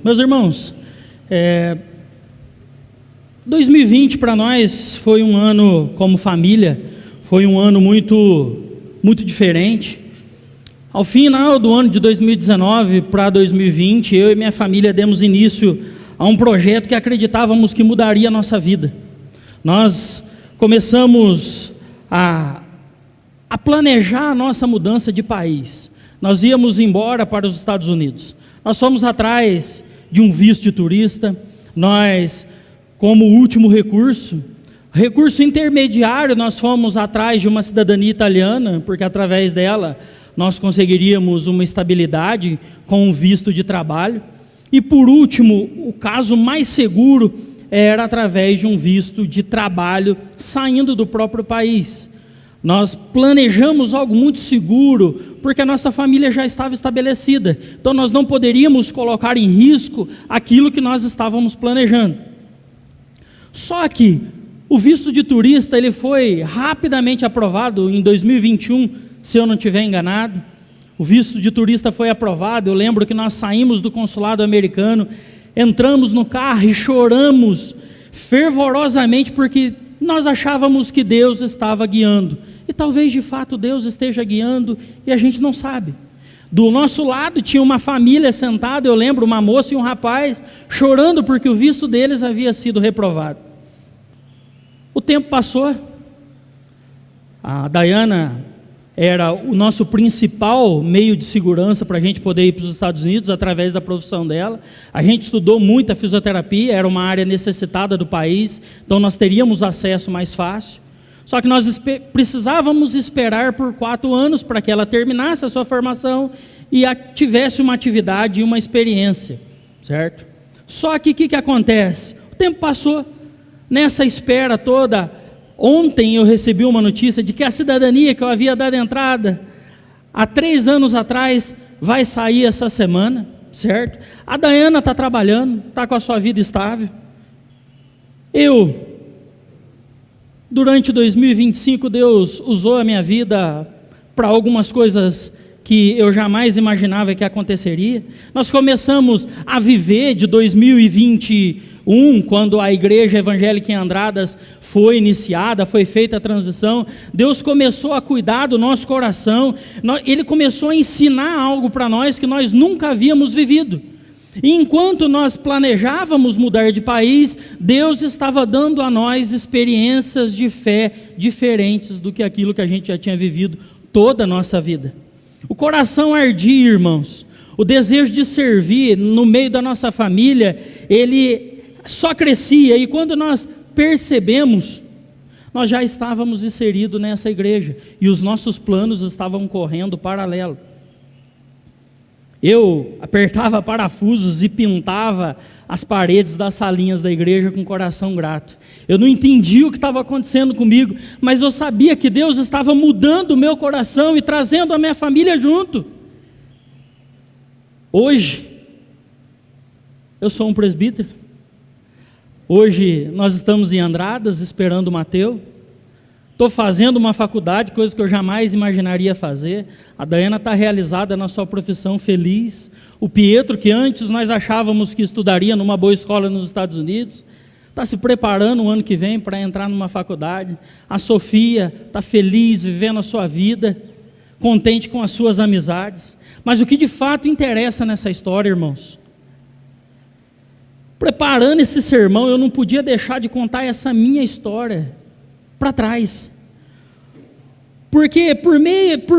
Meus irmãos, 2020 para nós foi um ano, como família, foi um ano muito diferente. Ao final do ano de 2019 para 2020, eu e minha família demos início a um projeto que acreditávamos que mudaria a nossa vida. Nós começamos a planejar a nossa mudança de país. Nós íamos embora para os Estados Unidos. Nós fomos atrás de um visto de turista. Nós, como último recurso intermediário, nós fomos atrás de uma cidadania italiana, porque através dela nós conseguiríamos uma estabilidade com um visto de trabalho. E por último, o caso mais seguro era através de um visto de trabalho saindo do próprio país. Nós planejamos algo muito seguro, porque a nossa família já estava estabelecida. Então nós não poderíamos colocar em risco aquilo que nós estávamos planejando. Só que o visto de turista ele foi rapidamente aprovado em 2021, se eu não estiver enganado. O visto de turista foi aprovado. Eu lembro que nós saímos do consulado americano, entramos no carro e choramos fervorosamente, porque nós achávamos que Deus estava guiando. E talvez de fato Deus esteja guiando e a gente não sabe. Do nosso lado tinha uma família sentada, eu lembro, uma moça e um rapaz, chorando porque o visto deles havia sido reprovado. O tempo passou. A Dayana era o nosso principal meio de segurança para a gente poder ir para os Estados Unidos, através da profissão dela. A gente estudou muito a fisioterapia, era uma área necessitada do país, então nós teríamos acesso mais fácil. Só que nós precisávamos esperar por 4 anos para que ela terminasse a sua formação e tivesse uma atividade e uma experiência, certo? Só que o que acontece? O tempo passou. Nessa espera toda, ontem eu recebi uma notícia de que a cidadania que eu havia dado entrada há 3 anos atrás vai sair essa semana, certo? A Dayana está trabalhando, está com a sua vida estável. Durante 2025, Deus usou a minha vida para algumas coisas que eu jamais imaginava que aconteceria. Nós começamos a viver de 2021, quando a Igreja Evangélica em Andradas foi iniciada, foi feita a transição. Deus começou a cuidar do nosso coração, Ele começou a ensinar algo para nós que nós nunca havíamos vivido. E enquanto nós planejávamos mudar de país, Deus estava dando a nós experiências de fé diferentes do que aquilo que a gente já tinha vivido toda a nossa vida. O coração ardia, irmãos. O desejo de servir no meio da nossa família, ele só crescia. E quando nós percebemos, nós já estávamos inseridos nessa igreja e os nossos planos estavam correndo paralelo. Eu apertava parafusos e pintava as paredes das salinhas da igreja com coração grato. Eu não entendia o que estava acontecendo comigo, mas eu sabia que Deus estava mudando o meu coração e trazendo a minha família junto. Hoje, eu sou um presbítero. Hoje nós estamos em Andradas esperando o Mateus. Estou fazendo uma faculdade, coisa que eu jamais imaginaria fazer. A Dayana está realizada na sua profissão, feliz. O Pietro, que antes nós achávamos que estudaria numa boa escola nos Estados Unidos, está se preparando o ano que vem para entrar numa faculdade. A Sofia está feliz, vivendo a sua vida, contente com as suas amizades. Mas o que de fato interessa nessa história, irmãos? Preparando esse sermão, eu não podia deixar de contar essa minha história para trás, porque por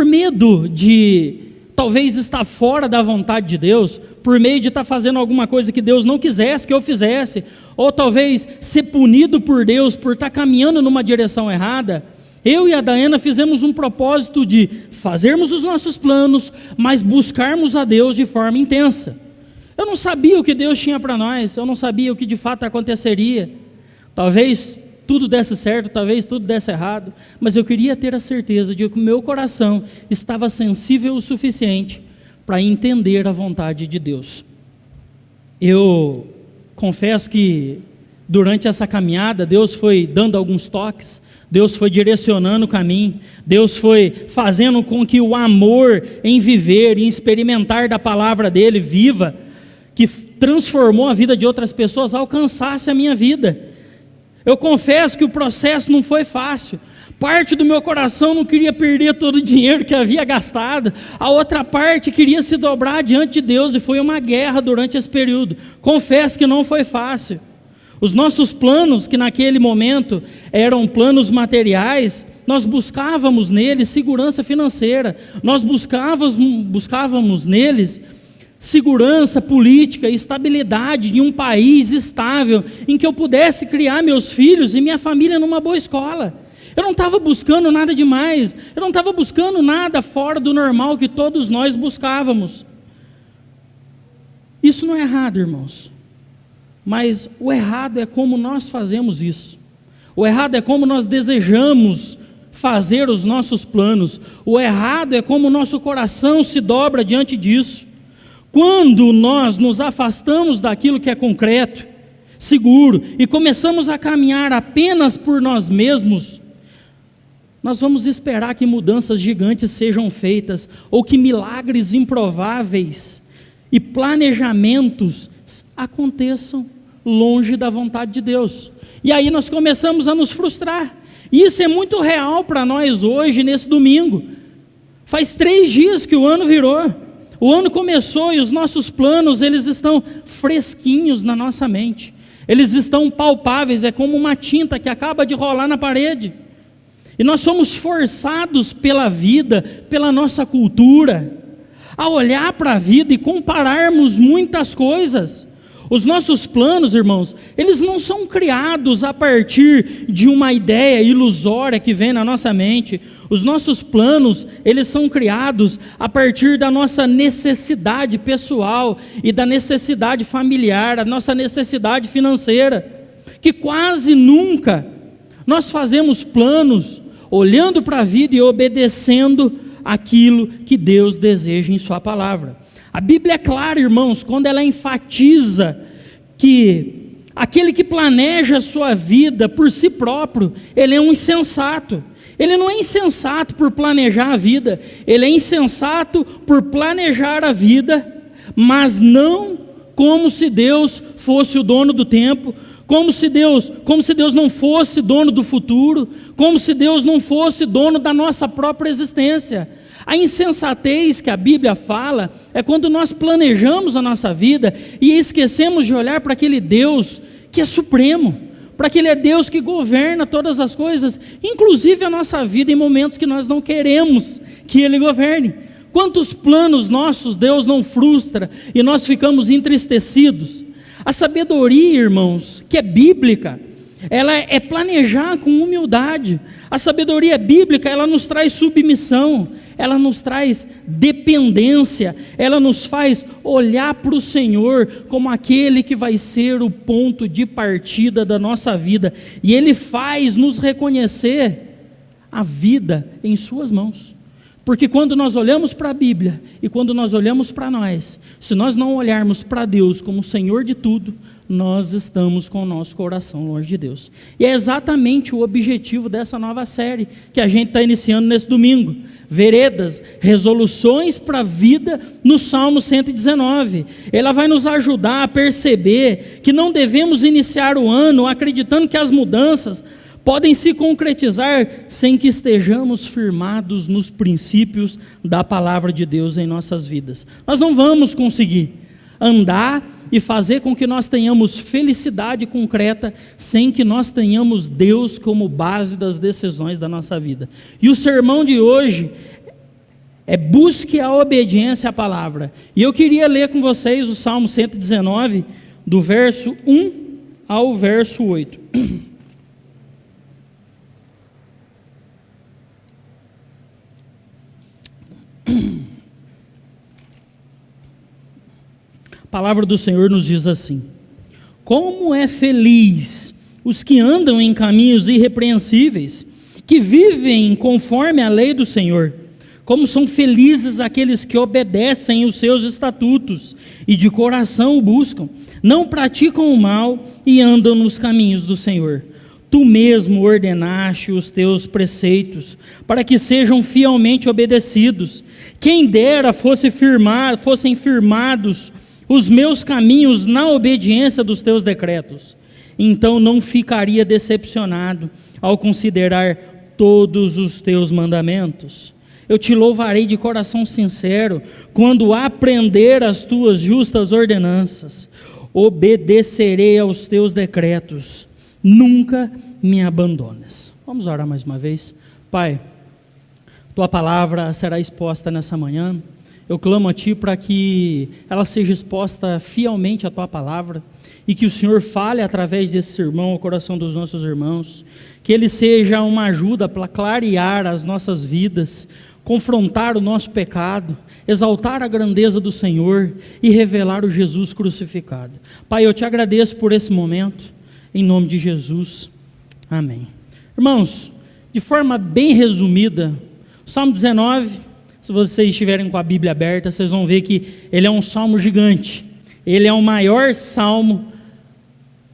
medo de talvez estar fora da vontade de Deus, por meio de estar fazendo alguma coisa que Deus não quisesse que eu fizesse, ou talvez ser punido por Deus por estar caminhando numa direção errada, eu e a Dayana fizemos um propósito de fazermos os nossos planos, mas buscarmos a Deus de forma intensa. Eu não sabia o que Deus tinha para nós, eu não sabia o que de fato aconteceria. Talvez tudo desse certo, talvez tudo desse errado, mas eu queria ter a certeza de que o meu coração estava sensível o suficiente para entender a vontade de Deus. Eu confesso que durante essa caminhada, Deus foi dando alguns toques, Deus foi direcionando o caminho, Deus foi fazendo com que o amor em viver e experimentar da palavra dele viva, que transformou a vida de outras pessoas, alcançasse a minha vida. Eu confesso que o processo não foi fácil. Parte do meu coração não queria perder todo o dinheiro que havia gastado, a outra parte queria se dobrar diante de Deus, e foi uma guerra durante esse período. Confesso que não foi fácil. Os nossos planos, que naquele momento eram planos materiais, nós buscávamos neles segurança financeira, nós buscávamos neles segurança política, estabilidade em um país estável, em que eu pudesse criar meus filhos e minha família numa boa escola. Eu não estava buscando nada demais, eu não estava buscando nada fora do normal que todos nós buscávamos. Isso não é errado, irmãos, mas o errado é como nós fazemos isso. O errado é como nós desejamos fazer os nossos planos. O errado é como o nosso coração se dobra diante disso. Quando nós nos afastamos daquilo que é concreto, seguro, e começamos a caminhar apenas por nós mesmos, nós vamos esperar que mudanças gigantes sejam feitas, ou que milagres improváveis e planejamentos aconteçam longe da vontade de Deus. E aí nós começamos a nos frustrar. E isso é muito real para nós hoje, nesse domingo. Faz 3 dias que o ano virou. O ano começou e os nossos planos, eles estão fresquinhos na nossa mente. Eles estão palpáveis, é como uma tinta que acaba de rolar na parede. E nós somos forçados pela vida, pela nossa cultura, a olhar para a vida e compararmos muitas coisas. Os nossos planos, irmãos, eles não são criados a partir de uma ideia ilusória que vem na nossa mente. Os nossos planos, eles são criados a partir da nossa necessidade pessoal e da necessidade familiar, a nossa necessidade financeira, que quase nunca nós fazemos planos olhando para a vida e obedecendo aquilo que Deus deseja em sua palavra. A Bíblia é clara, irmãos, quando ela enfatiza que aquele que planeja a sua vida por si próprio, ele é um insensato. Ele não é insensato por planejar a vida, ele é insensato por planejar a vida, mas não como se Deus fosse o dono do tempo, como se Deus não fosse dono do futuro, como se Deus não fosse dono da nossa própria existência. A insensatez que a Bíblia fala é quando nós planejamos a nossa vida e esquecemos de olhar para aquele Deus que é supremo, para aquele Deus que governa todas as coisas, inclusive a nossa vida em momentos que nós não queremos que Ele governe. Quantos planos nossos Deus não frustra e nós ficamos entristecidos? A sabedoria, irmãos, que é bíblica, ela é planejar com humildade. A sabedoria bíblica, ela nos traz submissão, ela nos traz dependência, ela nos faz olhar para o Senhor como aquele que vai ser o ponto de partida da nossa vida, e Ele faz nos reconhecer a vida em suas mãos. Porque quando nós olhamos para a Bíblia e quando nós olhamos para nós, se nós não olharmos para Deus como o Senhor de tudo, nós estamos com o nosso coração longe de Deus. E é exatamente o objetivo dessa nova série que a gente está iniciando nesse domingo. Veredas, resoluções para a vida no Salmo 119. Ela vai nos ajudar a perceber que não devemos iniciar o ano acreditando que as mudanças podem se concretizar sem que estejamos firmados nos princípios da palavra de Deus em nossas vidas. Nós não vamos conseguir andar e fazer com que nós tenhamos felicidade concreta sem que nós tenhamos Deus como base das decisões da nossa vida. E o sermão de hoje é busque a obediência à palavra. E eu queria ler com vocês o Salmo 119, do verso 1 ao verso 8. A palavra do Senhor nos diz assim: como é feliz os que andam em caminhos irrepreensíveis, que vivem conforme a lei do Senhor. Como são felizes aqueles que obedecem os seus estatutos e de coração o buscam, não praticam o mal e andam nos caminhos do Senhor. Tu mesmo ordenaste os teus preceitos para que sejam fielmente obedecidos. Quem dera fossem firmados os meus caminhos na obediência dos teus decretos. Então não ficaria decepcionado ao considerar todos os teus mandamentos. Eu te louvarei de coração sincero quando aprender as tuas justas ordenanças. Obedecerei aos teus decretos. Nunca me abandones. Vamos orar mais uma vez. Pai, tua palavra será exposta nessa manhã. Eu clamo a Ti para que ela seja exposta fielmente à Tua palavra e que o Senhor fale através desse sermão ao coração dos nossos irmãos, que ele seja uma ajuda para clarear as nossas vidas, confrontar o nosso pecado, exaltar a grandeza do Senhor e revelar o Jesus crucificado. Pai, eu Te agradeço por esse momento, em nome de Jesus, amém. Irmãos, de forma bem resumida, o Salmo 19, se vocês estiverem com a Bíblia aberta, vocês vão ver que ele é um salmo gigante. Ele é o maior salmo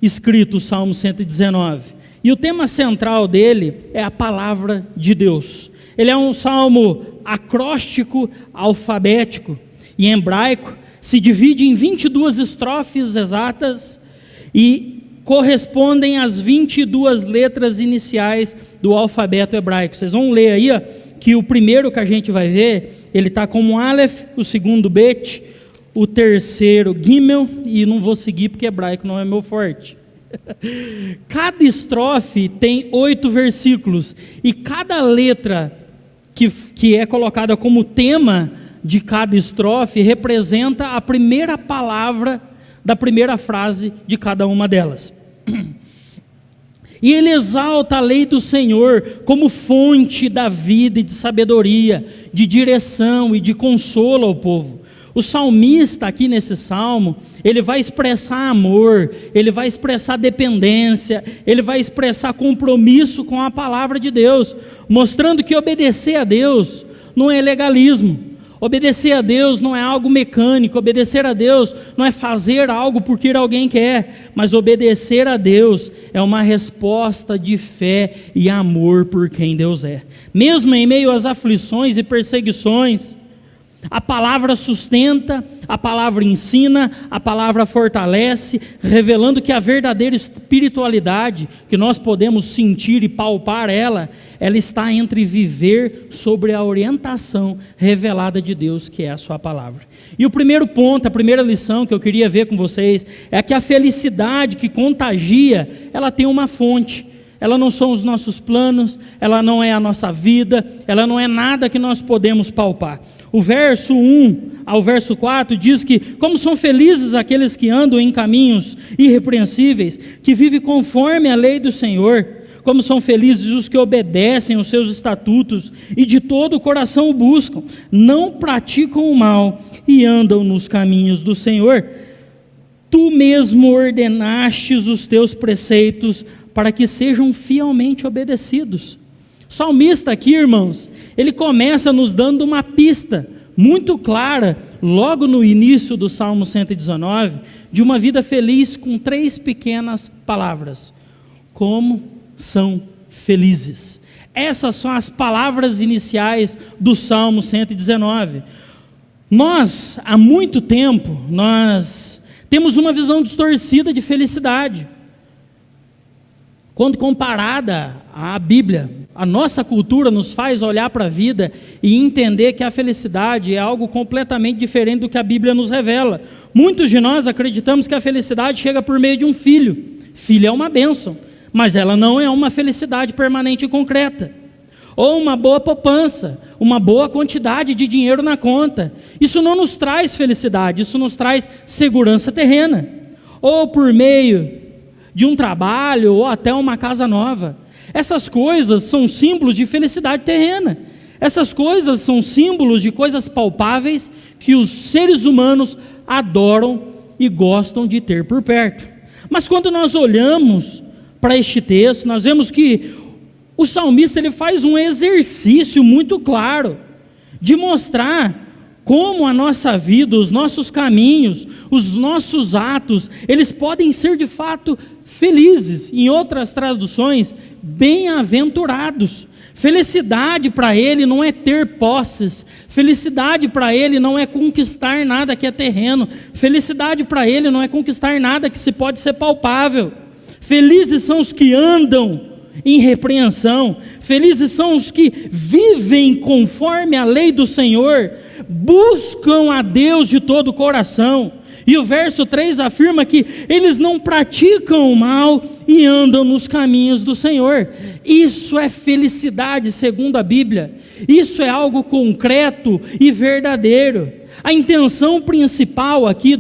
escrito, o Salmo 119. E o tema central dele é a palavra de Deus. Ele é um salmo acróstico, alfabético e em hebraico, se divide em 22 estrofes exatas e correspondem às 22 letras iniciais do alfabeto hebraico. Vocês vão ler aí, ó, que o primeiro que a gente vai ver, ele está como Aleph, o segundo Bet, o terceiro Gimel, e não vou seguir porque hebraico não é meu forte. Cada estrofe tem 8 versículos, e cada letra que é colocada como tema de cada estrofe representa a primeira palavra da primeira frase de cada uma delas. E ele exalta a lei do Senhor como fonte da vida e de sabedoria, de direção e de consolo ao povo. O salmista aqui nesse salmo, ele vai expressar amor, ele vai expressar dependência, ele vai expressar compromisso com a palavra de Deus, mostrando que obedecer a Deus não é legalismo. Obedecer a Deus não é algo mecânico, obedecer a Deus não é fazer algo porque alguém quer, mas obedecer a Deus é uma resposta de fé e amor por quem Deus é. Mesmo em meio às aflições e perseguições, a palavra sustenta, a palavra ensina, a palavra fortalece, revelando que a verdadeira espiritualidade, que nós podemos sentir e palpar ela está entre viver sobre a orientação revelada de Deus, que é a sua palavra. E o primeiro ponto, a primeira lição que eu queria ver com vocês, é que a felicidade que contagia, ela tem uma fonte. Ela não são os nossos planos, ela não é a nossa vida, ela não é nada que nós podemos palpar. O verso 1 ao verso 4 diz que como são felizes aqueles que andam em caminhos irrepreensíveis, que vivem conforme a lei do Senhor, como são felizes os que obedecem os seus estatutos e de todo o coração o buscam, não praticam o mal e andam nos caminhos do Senhor. Tu mesmo ordenastes os teus preceitos para que sejam fielmente obedecidos. O salmista aqui, irmãos, ele começa nos dando uma pista muito clara, logo no início do Salmo 119, de uma vida feliz com 3 pequenas palavras. Como são felizes. Essas são as palavras iniciais do Salmo 119. Nós, há muito tempo, nós temos uma visão distorcida de felicidade. Quando comparada à Bíblia, a nossa cultura nos faz olhar para a vida e entender que a felicidade é algo completamente diferente do que a Bíblia nos revela. Muitos de nós acreditamos que a felicidade chega por meio de um filho. Filho é uma bênção, mas ela não é uma felicidade permanente e concreta. Ou uma boa poupança, uma boa quantidade de dinheiro na conta. Isso não nos traz felicidade, isso nos traz segurança terrena. Ou por meio de um trabalho ou até uma casa nova. Essas coisas são símbolos de felicidade terrena. Essas coisas são símbolos de coisas palpáveis que os seres humanos adoram e gostam de ter por perto. Mas quando nós olhamos para este texto, nós vemos que o salmista ele faz um exercício muito claro de mostrar como a nossa vida, os nossos caminhos, os nossos atos, eles podem ser de fato felizes. Em outras traduções, bem-aventurados. Felicidade para ele não é ter posses, felicidade para ele não é conquistar nada que é terreno, felicidade para ele não é conquistar nada que se pode ser palpável. Felizes são os que andam em repreensão, felizes são os que vivem conforme a lei do Senhor, buscam a Deus de todo o coração. E o verso 3 afirma que eles não praticam o mal e andam nos caminhos do Senhor. Isso é felicidade segundo a Bíblia. Isso é algo concreto e verdadeiro. A intenção principal aqui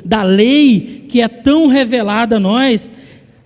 da lei, que é tão revelada a nós,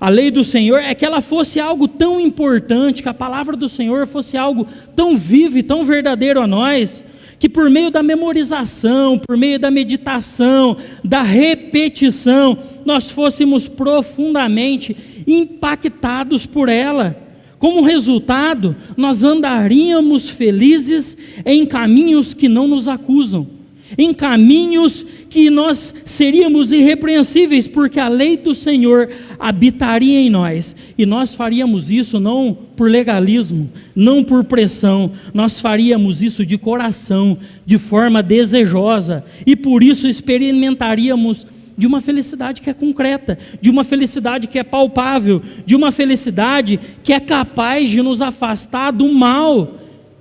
a lei do Senhor, é que ela fosse algo tão importante, que a palavra do Senhor fosse algo tão vivo e tão verdadeiro a nós, que por meio da memorização, por meio da meditação, da repetição, nós fôssemos profundamente impactados por ela. Como resultado, nós andaríamos felizes em caminhos que não nos acusam, em caminhos que nós seríamos irrepreensíveis, porque a lei do Senhor habitaria em nós, e nós faríamos isso não por legalismo, não por pressão, nós faríamos isso de coração, de forma desejosa, e por isso experimentaríamos de uma felicidade que é concreta, de uma felicidade que é palpável, de uma felicidade que é capaz de nos afastar do mal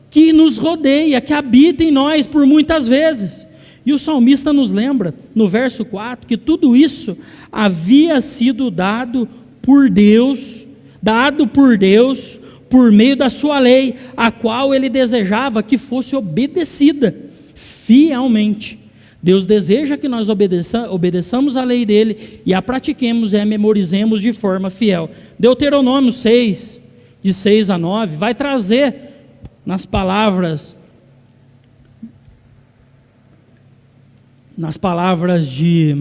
que nos rodeia, que habita em nós por muitas vezes. E o salmista nos lembra, no verso 4, que tudo isso havia sido dado por Deus, por meio da sua lei, a qual ele desejava que fosse obedecida fielmente. Deus deseja que nós obedeçamos a lei dele e a pratiquemos e a memorizemos de forma fiel. Deuteronômio 6, de 6 a 9, vai trazer nas palavras de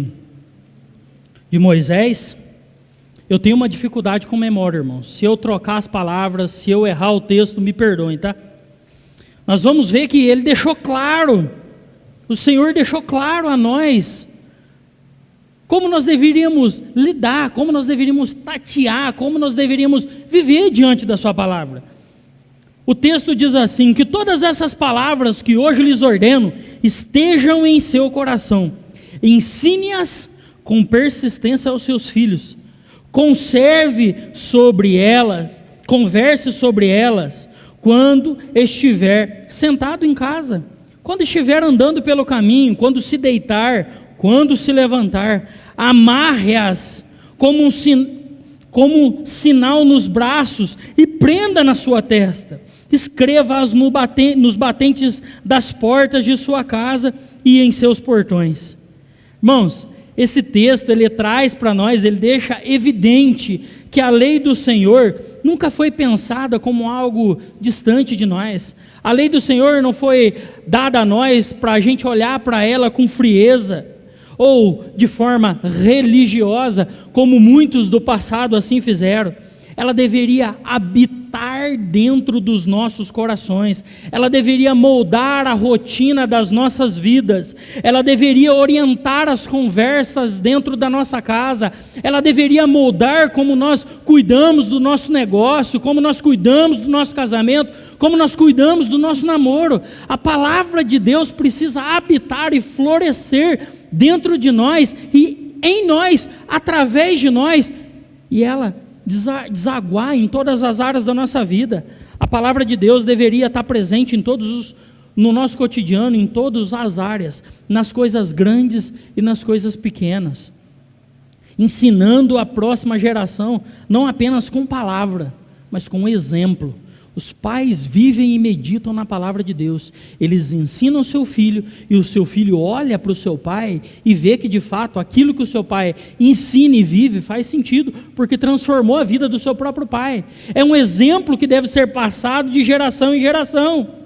Moisés. Eu tenho uma dificuldade com memória, irmãos. Se eu trocar as palavras, se eu errar o texto, me perdoem, tá? Nós vamos ver que ele deixou claro, o Senhor deixou claro a nós, como nós deveríamos lidar, como nós deveríamos tatear, como nós deveríamos viver diante da sua palavra. O texto diz assim, que todas essas palavras que hoje lhes ordeno, estejam em seu coração, ensine-as com persistência aos seus filhos, converse sobre elas, quando estiver sentado em casa, quando estiver andando pelo caminho, quando se deitar, quando se levantar, amarre-as como sinal nos braços e prenda na sua testa. Escreva-as nos batentes das portas de sua casa e em seus portões. Irmãos, esse texto ele traz para nós, ele deixa evidente que a lei do Senhor nunca foi pensada como algo distante de nós. A lei do Senhor não foi dada a nós para a gente olhar para ela com frieza ou de forma religiosa, como muitos do passado assim fizeram. Ela deveria habitar dentro dos nossos corações, ela deveria moldar a rotina das nossas vidas, ela deveria orientar as conversas dentro da nossa casa, ela deveria moldar como nós cuidamos do nosso negócio, como nós cuidamos do nosso casamento, como nós cuidamos do nosso namoro. A palavra de Deus precisa habitar e florescer dentro de nós e em nós, através de nós, e ela desaguar em todas as áreas da nossa vida. A palavra de Deus deveria estar presente no nosso cotidiano, em todas as áreas, nas coisas grandes e nas coisas pequenas, ensinando a próxima geração, não apenas com palavra, mas com exemplo. Os pais vivem e meditam na palavra de Deus, eles ensinam o seu filho, e o seu filho olha para o seu pai, e vê que de fato, aquilo que o seu pai ensina e vive, faz sentido, porque transformou a vida do seu próprio pai. É um exemplo que deve ser passado de geração em geração,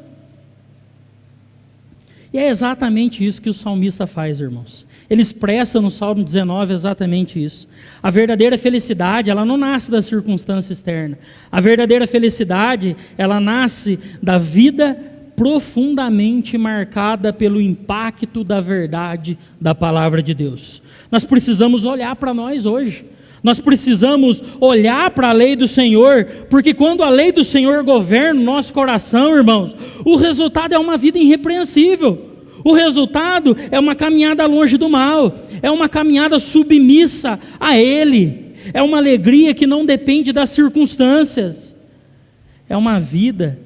e é exatamente isso que o salmista faz, irmãos. Ele expressa no Salmo 19 exatamente isso. A verdadeira felicidade, ela não nasce da circunstância externa. A verdadeira felicidade, ela nasce da vida profundamente marcada pelo impacto da verdade da palavra de Deus. Nós precisamos olhar para nós hoje. Nós precisamos olhar para a lei do Senhor, porque quando a lei do Senhor governa o nosso coração, irmãos, o resultado é uma vida irrepreensível. O resultado é uma caminhada longe do mal, é uma caminhada submissa a Ele, é uma alegria que não depende das circunstâncias, é uma vida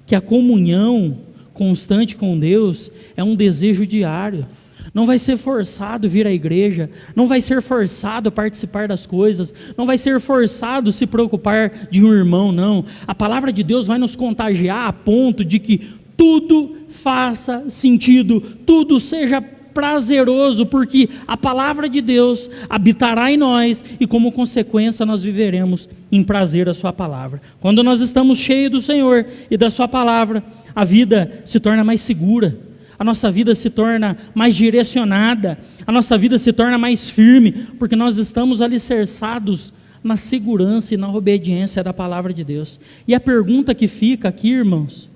que a comunhão constante com Deus é um desejo diário. Não vai ser forçado vir à igreja, não vai ser forçado participar das coisas, não vai ser forçado se preocupar de um irmão, não. A palavra de Deus vai nos contagiar a ponto de que tudo faça sentido, tudo seja prazeroso, porque a palavra de Deus habitará em nós e como consequência nós viveremos em prazer a sua palavra. Quando nós estamos cheios do Senhor e da sua palavra, a vida se torna mais segura, a nossa vida se torna mais direcionada, a nossa vida se torna mais firme, porque nós estamos alicerçados na segurança e na obediência da palavra de Deus. E a pergunta que fica aqui, irmãos,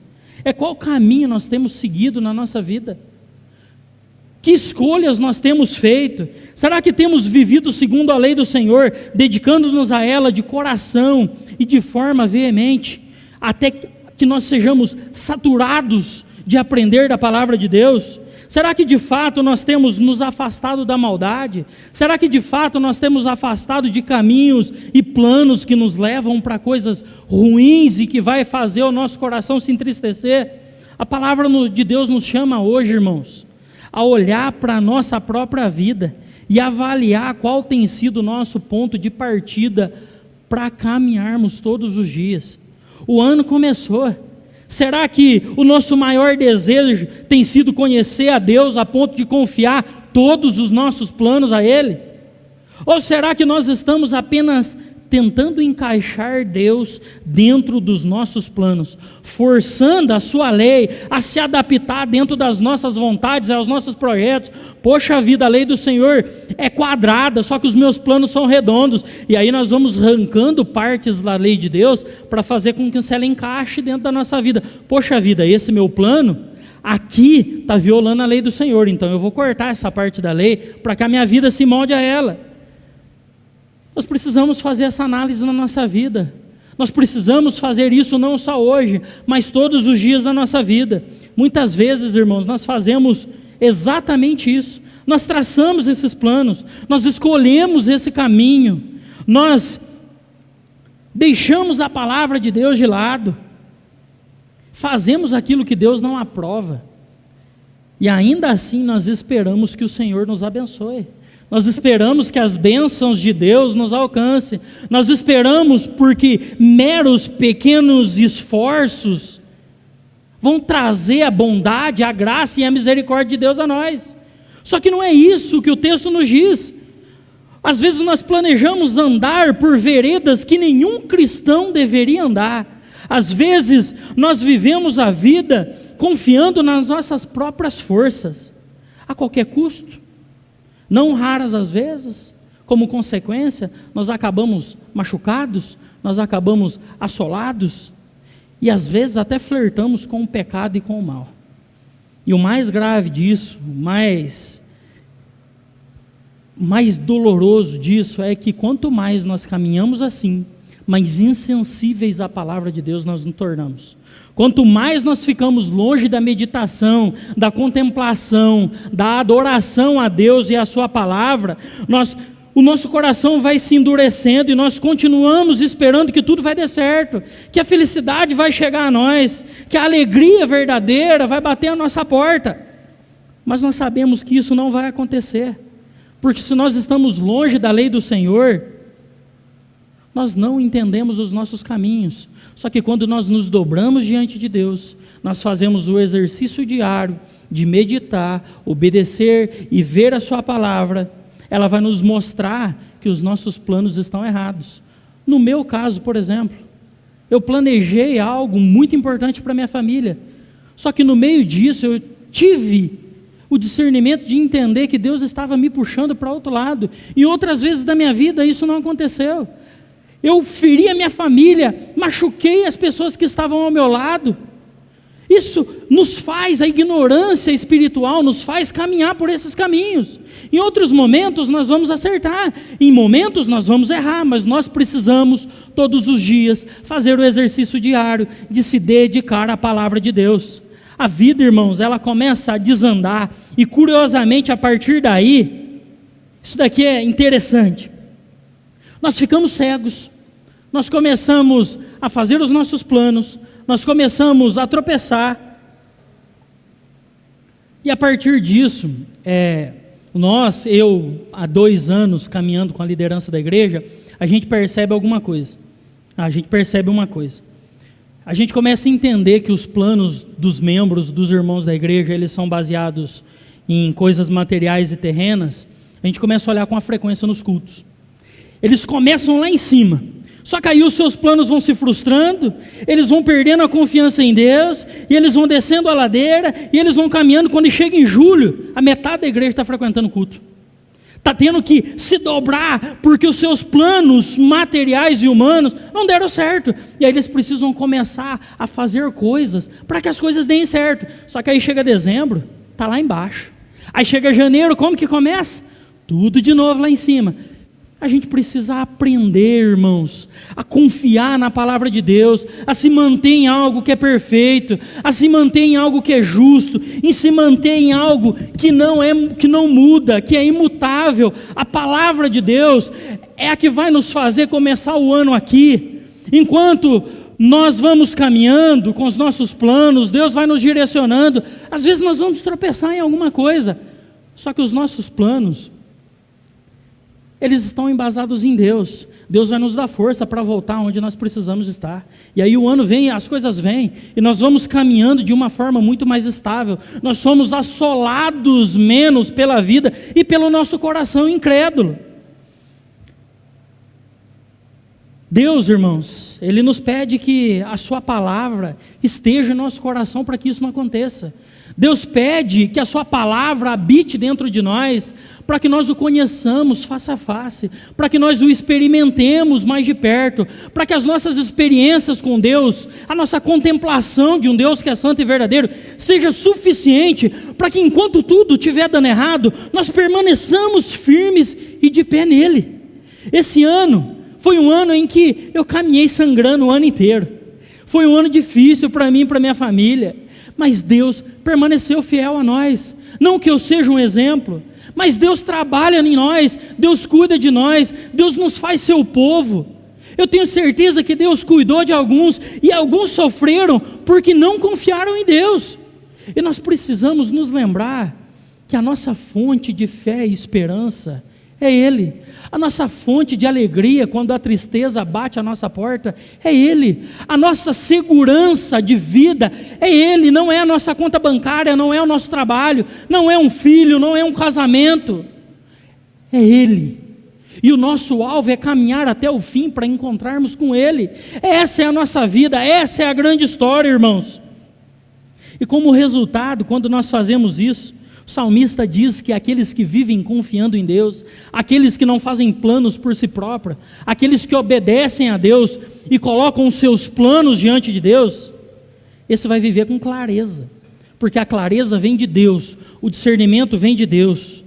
é qual caminho nós temos seguido na nossa vida? Que escolhas nós temos feito? Será que temos vivido segundo a lei do Senhor, dedicando-nos a ela de coração e de forma veemente, até que nós sejamos saturados de aprender da palavra de Deus? Será que de fato nós temos nos afastado da maldade? Será que de fato nós temos afastado de caminhos e planos que nos levam para coisas ruins e que vai fazer o nosso coração se entristecer? A palavra de Deus nos chama hoje, irmãos, a olhar para a nossa própria vida e avaliar qual tem sido o nosso ponto de partida para caminharmos todos os dias. O ano começou. Será que o nosso maior desejo tem sido conhecer a Deus a ponto de confiar todos os nossos planos a Ele? Ou será que nós estamos apenas tentando encaixar Deus dentro dos nossos planos, forçando a sua lei a se adaptar dentro das nossas vontades, aos nossos projetos? Poxa vida, a lei do Senhor é quadrada, só que os meus planos são redondos, e aí nós vamos arrancando partes da lei de Deus, para fazer com que ela encaixe dentro da nossa vida. Poxa vida, esse meu plano aqui está violando a lei do Senhor, então eu vou cortar essa parte da lei, para que a minha vida se molde a ela. Nós precisamos fazer essa análise na nossa vida. Nós precisamos fazer isso não só hoje, mas todos os dias da nossa vida. Muitas vezes, irmãos, nós fazemos exatamente isso. Nós traçamos esses planos, nós escolhemos esse caminho, nós deixamos a palavra de Deus de lado, fazemos aquilo que Deus não aprova, e ainda assim nós esperamos que o Senhor nos abençoe. Nós esperamos que as bênçãos de Deus nos alcancem. Nós esperamos porque meros pequenos esforços vão trazer a bondade, a graça e a misericórdia de Deus a nós. Só que não é isso que o texto nos diz. Às vezes nós planejamos andar por veredas que nenhum cristão deveria andar. Às vezes nós vivemos a vida confiando nas nossas próprias forças, a qualquer custo. Não raras as vezes, como consequência, nós acabamos machucados, nós acabamos assolados, e às vezes até flertamos com o pecado e com o mal. E o mais grave disso, o mais doloroso disso é que quanto mais nós caminhamos assim, mais insensíveis à palavra de Deus nós nos tornamos. Quanto mais nós ficamos longe da meditação, da contemplação, da adoração a Deus e a sua palavra, o nosso coração vai se endurecendo e nós continuamos esperando que tudo vai dar certo, que a felicidade vai chegar a nós, que a alegria verdadeira vai bater a nossa porta. Mas nós sabemos que isso não vai acontecer, porque se nós estamos longe da lei do Senhor, nós não entendemos os nossos caminhos. Só que quando nós nos dobramos diante de Deus, nós fazemos o exercício diário de meditar, obedecer e ver a sua palavra, ela vai nos mostrar que os nossos planos estão errados. No meu caso, por exemplo, eu planejei algo muito importante para minha família, só que no meio disso eu tive o discernimento de entender que Deus estava me puxando para outro lado. Em outras vezes da minha vida isso não aconteceu. Eu feri a minha família, machuquei as pessoas que estavam ao meu lado, Isso nos faz, a ignorância espiritual nos faz caminhar por esses caminhos. Em outros momentos nós vamos acertar, em momentos nós vamos errar, mas nós precisamos todos os dias fazer o exercício diário de se dedicar à palavra de Deus. A vida, irmãos, ela começa a desandar, e curiosamente a partir daí, isso daqui é interessante, nós ficamos cegos, nós começamos a fazer os nossos planos, nós começamos a tropeçar, e a partir disso, eu há 2 anos caminhando com a liderança da igreja, a gente percebe alguma coisa, a gente começa a entender que os planos dos membros, dos irmãos da igreja, eles são baseados em coisas materiais e terrenas. A gente começa a olhar com a frequência nos cultos, eles começam lá em cima, só que aí os seus planos vão se frustrando, eles vão perdendo a confiança em Deus, e eles vão descendo a ladeira, e eles vão caminhando. Quando chega em julho, a metade da igreja está frequentando o culto, está tendo que se dobrar, porque os seus planos materiais e humanos não deram certo, e aí eles precisam começar a fazer coisas, para que as coisas deem certo. Só que aí chega dezembro, está lá embaixo, aí chega janeiro, como que começa? Tudo de novo lá em cima. A gente precisa aprender, irmãos, a confiar na palavra de Deus, a se manter em algo que é perfeito, a se manter em algo que é justo, em se manter em algo que não muda, que é imutável. A palavra de Deus é a que vai nos fazer começar o ano aqui. Enquanto nós vamos caminhando com os nossos planos, Deus vai nos direcionando. Às vezes nós vamos tropeçar em alguma coisa, só que os nossos planos, eles estão embasados em Deus. Deus vai nos dar força para voltar onde nós precisamos estar. E aí o ano vem, as coisas vêm, e nós vamos caminhando de uma forma muito mais estável. Nós somos assolados menos pela vida e pelo nosso coração incrédulo. Deus, irmãos, Ele nos pede que a sua palavra esteja em nosso coração para que isso não aconteça. Deus pede que a sua palavra habite dentro de nós, para que nós o conheçamos face a face, para que nós o experimentemos mais de perto, para que as nossas experiências com Deus, a nossa contemplação de um Deus que é santo e verdadeiro, seja suficiente para que enquanto tudo estiver dando errado, nós permaneçamos firmes e de pé nele. Esse ano foi um ano em que eu caminhei sangrando o ano inteiro, foi um ano difícil para mim e para minha família, mas Deus permaneceu fiel a nós. Não que eu seja um exemplo, mas Deus trabalha em nós, Deus cuida de nós, Deus nos faz seu povo. Eu tenho certeza que Deus cuidou de alguns, e alguns sofreram porque não confiaram em Deus. E nós precisamos nos lembrar que a nossa fonte de fé e esperança é Ele. A nossa fonte de alegria quando a tristeza bate à nossa porta é Ele. A nossa segurança de vida é Ele, não é a nossa conta bancária, não é o nosso trabalho, não é um filho, não é um casamento, é Ele. E o nosso alvo é caminhar até o fim para encontrarmos com Ele. Essa é a nossa vida, essa é a grande história, irmãos. E como resultado, quando nós fazemos isso, o salmista diz que aqueles que vivem confiando em Deus, aqueles que não fazem planos por si próprios, aqueles que obedecem a Deus e colocam os seus planos diante de Deus, esse vai viver com clareza, porque a clareza vem de Deus, o discernimento vem de Deus,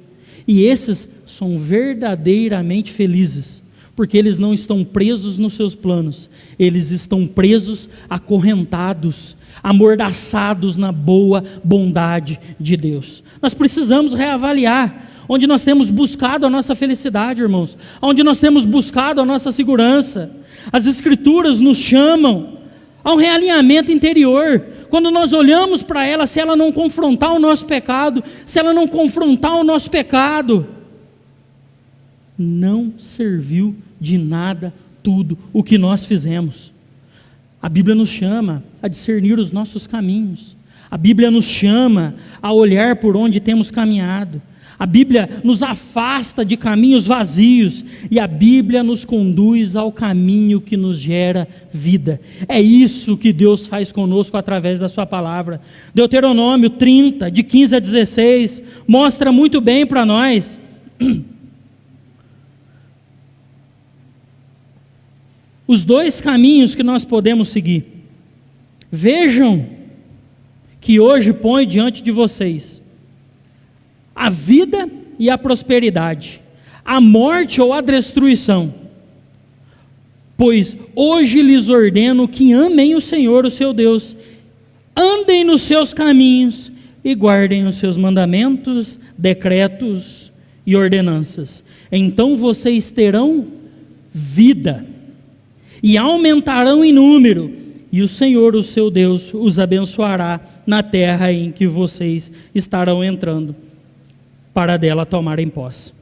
e esses são verdadeiramente felizes, porque eles não estão presos nos seus planos, eles estão presos, acorrentados, amordaçados na boa bondade de Deus. Nós precisamos reavaliar onde nós temos buscado a nossa felicidade, irmãos, onde nós temos buscado a nossa segurança. As Escrituras nos chamam a um realinhamento interior. Quando nós olhamos para ela, se ela não confrontar o nosso pecado, se ela não confrontar o nosso pecado, não serviu de nada tudo o que nós fizemos. A Bíblia nos chama a discernir os nossos caminhos. A Bíblia nos chama a olhar por onde temos caminhado. A Bíblia nos afasta de caminhos vazios e a Bíblia nos conduz ao caminho que nos gera vida. É isso que Deus faz conosco através da sua palavra. Deuteronômio 30, de 15 a 16, mostra muito bem para nós os dois caminhos que nós podemos seguir. Vejam que hoje põe diante de vocês a vida e a prosperidade, a morte ou a destruição. Pois hoje lhes ordeno que amem o Senhor, o seu Deus, andem nos seus caminhos e guardem os seus mandamentos, decretos e ordenanças. Então vocês terão vida e aumentarão em número, e o Senhor, o seu Deus, os abençoará na terra em que vocês estarão entrando, para dela tomarem posse.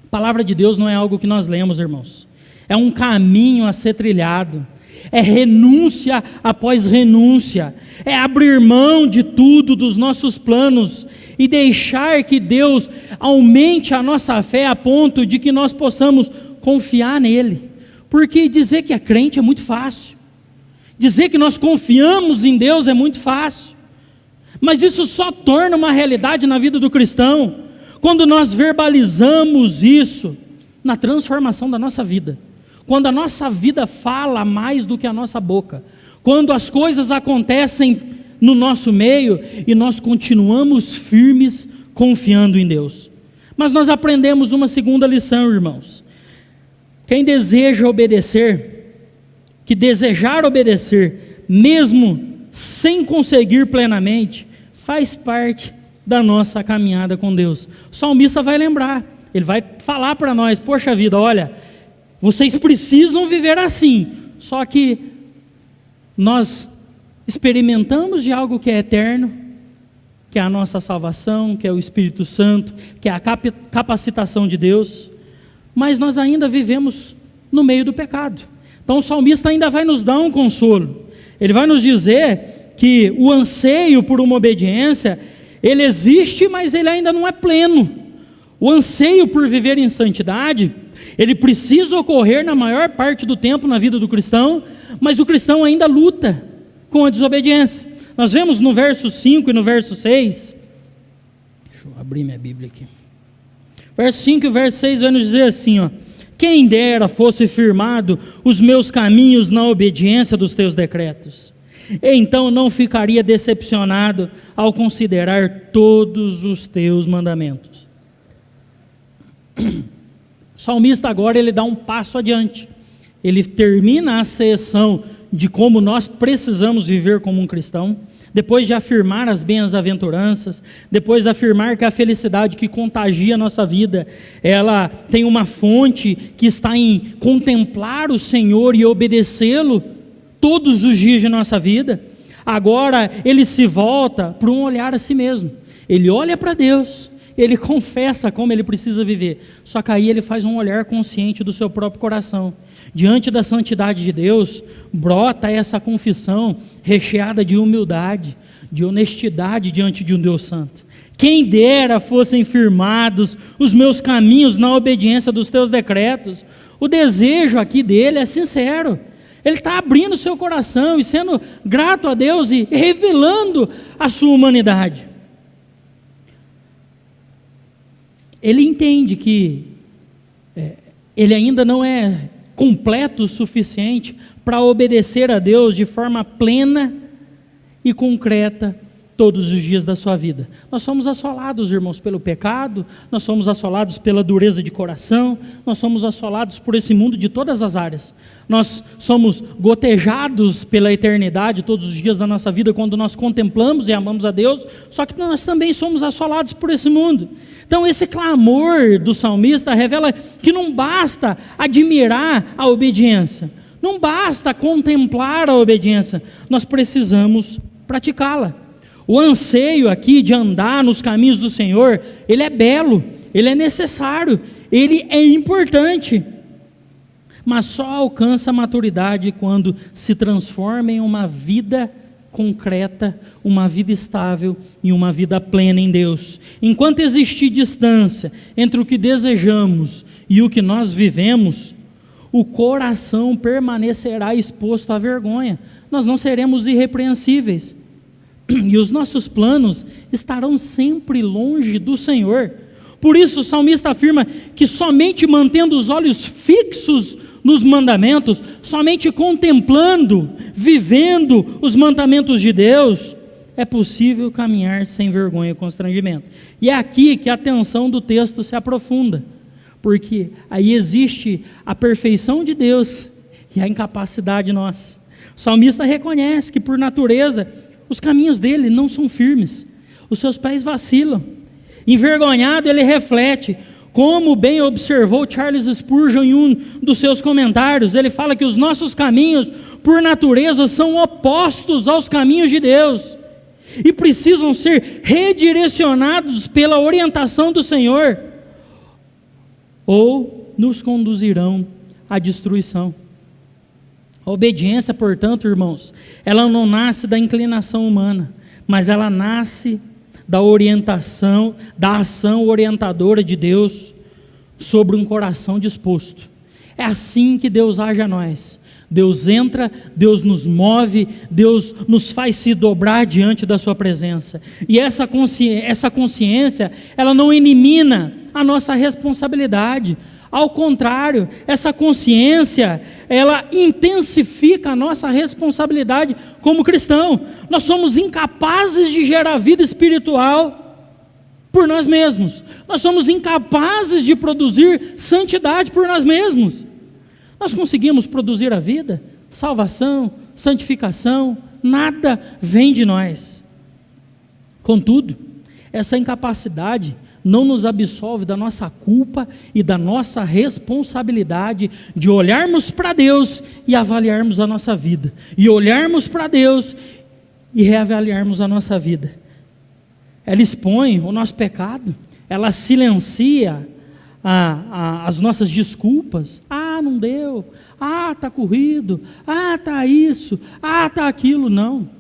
A palavra de Deus não é algo que nós lemos, irmãos. É um caminho a ser trilhado. É renúncia após renúncia. É abrir mão de tudo, dos nossos planos, e deixar que Deus aumente a nossa fé a ponto de que nós possamos confiar nele. Porque dizer que é crente é muito fácil. Dizer que nós confiamos em Deus é muito fácil. Mas isso só torna uma realidade na vida do cristão quando nós verbalizamos isso na transformação da nossa vida. Quando a nossa vida fala mais do que a nossa boca. Quando as coisas acontecem no nosso meio e nós continuamos firmes confiando em Deus. Mas nós aprendemos uma segunda lição, irmãos. Quem deseja obedecer, que desejar obedecer, mesmo sem conseguir plenamente, faz parte da nossa caminhada com Deus. O salmista vai lembrar, ele vai falar para nós: poxa vida, olha, vocês precisam viver assim, só que nós experimentamos de algo que é eterno, que é a nossa salvação, que é o Espírito Santo, que é a capacitação de Deus, mas nós ainda vivemos no meio do pecado. Então o salmista ainda vai nos dar um consolo. Ele vai nos dizer que o anseio por uma obediência, ele existe, mas ele ainda não é pleno. O anseio por viver em santidade, ele precisa ocorrer na maior parte do tempo na vida do cristão, mas o cristão ainda luta com a desobediência. Nós vemos no verso 5 e no verso 6, deixa eu abrir minha Bíblia aqui, verso 5 e o verso 6 vai nos dizer assim, ó: quem dera fosse firmado os meus caminhos na obediência dos teus decretos, então não ficaria decepcionado ao considerar todos os teus mandamentos. O salmista agora ele dá um passo adiante, ele termina a seção de como nós precisamos viver como um cristão, depois de afirmar as bem-aventuranças, depois de afirmar que a felicidade que contagia a nossa vida, ela tem uma fonte que está em contemplar o Senhor e obedecê-lo todos os dias de nossa vida. Agora ele se volta para um olhar a si mesmo, ele olha para Deus, ele confessa como ele precisa viver, só que aí ele faz um olhar consciente do seu próprio coração. Diante da santidade de Deus, brota essa confissão recheada de humildade, de honestidade diante de um Deus santo. Quem dera fossem firmados os meus caminhos na obediência dos teus decretos. O desejo aqui dele é sincero, ele está abrindo o seu coração e sendo grato a Deus e revelando a sua humanidade. Ele entende que ele ainda não é completo o suficiente para obedecer a Deus de forma plena e concreta todos os dias da sua vida. Nós somos assolados, irmãos, pelo pecado, nós somos assolados pela dureza de coração, nós somos assolados por esse mundo de todas as áreas. Nós somos gotejados pela eternidade todos os dias da nossa vida quando nós contemplamos e amamos a Deus, só que nós também somos assolados por esse mundo. Então esse clamor do salmista revela que não basta admirar a obediência, não basta contemplar a obediência, nós precisamos praticá-la. O anseio aqui de andar nos caminhos do Senhor, ele é belo, ele é necessário, ele é importante, mas só alcança a maturidade quando se transforma em uma vida concreta, uma vida estável e uma vida plena em Deus. Enquanto existir distância entre o que desejamos e o que nós vivemos, o coração permanecerá exposto à vergonha, nós não seremos irrepreensíveis, e os nossos planos estarão sempre longe do Senhor. Por isso o salmista afirma que somente mantendo os olhos fixos nos mandamentos, somente contemplando, vivendo os mandamentos de Deus, é possível caminhar sem vergonha e constrangimento. E é aqui que a atenção do texto se aprofunda, porque aí existe a perfeição de Deus e a incapacidade nossa. O salmista reconhece que, por natureza, os caminhos dele não são firmes, os seus pés vacilam. Envergonhado, ele reflete, como bem observou Charles Spurgeon em um dos seus comentários. Ele fala que os nossos caminhos, por natureza, são opostos aos caminhos de Deus e precisam ser redirecionados pela orientação do Senhor, ou nos conduzirão à destruição. A obediência, portanto, irmãos, ela não nasce da inclinação humana, mas ela nasce da orientação, da ação orientadora de Deus sobre um coração disposto. É assim que Deus age a nós. Deus entra, Deus nos move, Deus nos faz se dobrar diante da sua presença. E essa consciência, ela não elimina a nossa responsabilidade. Ao contrário, essa consciência, ela intensifica a nossa responsabilidade como cristão. Nós somos incapazes de gerar vida espiritual por nós mesmos. Nós somos incapazes de produzir santidade por nós mesmos. Nós conseguimos produzir a vida, salvação, santificação, nada vem de nós. Contudo, essa incapacidade não nos absolve da nossa culpa e da nossa responsabilidade de olharmos para Deus e avaliarmos a nossa vida, e olharmos para Deus e reavaliarmos a nossa vida. Ela expõe o nosso pecado, ela silencia as nossas desculpas. Não deu, está corrido, está isso, está aquilo. Não,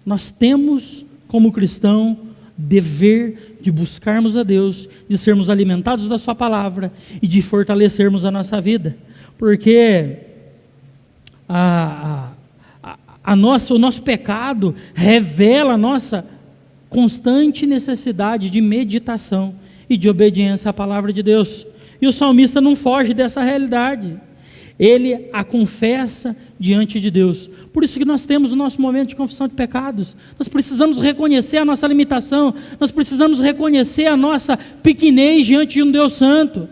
nós temos como cristão dever de buscarmos a Deus, de sermos alimentados da sua palavra e de fortalecermos a nossa vida, porque o nosso pecado revela a nossa constante necessidade de meditação e de obediência à palavra de Deus. E o salmista não foge dessa realidade, ele a confessa diante de Deus. Por isso que nós temos o nosso momento de confissão de pecados. Nós precisamos reconhecer a nossa limitação, nós precisamos reconhecer a nossa pequenez diante de um Deus santo.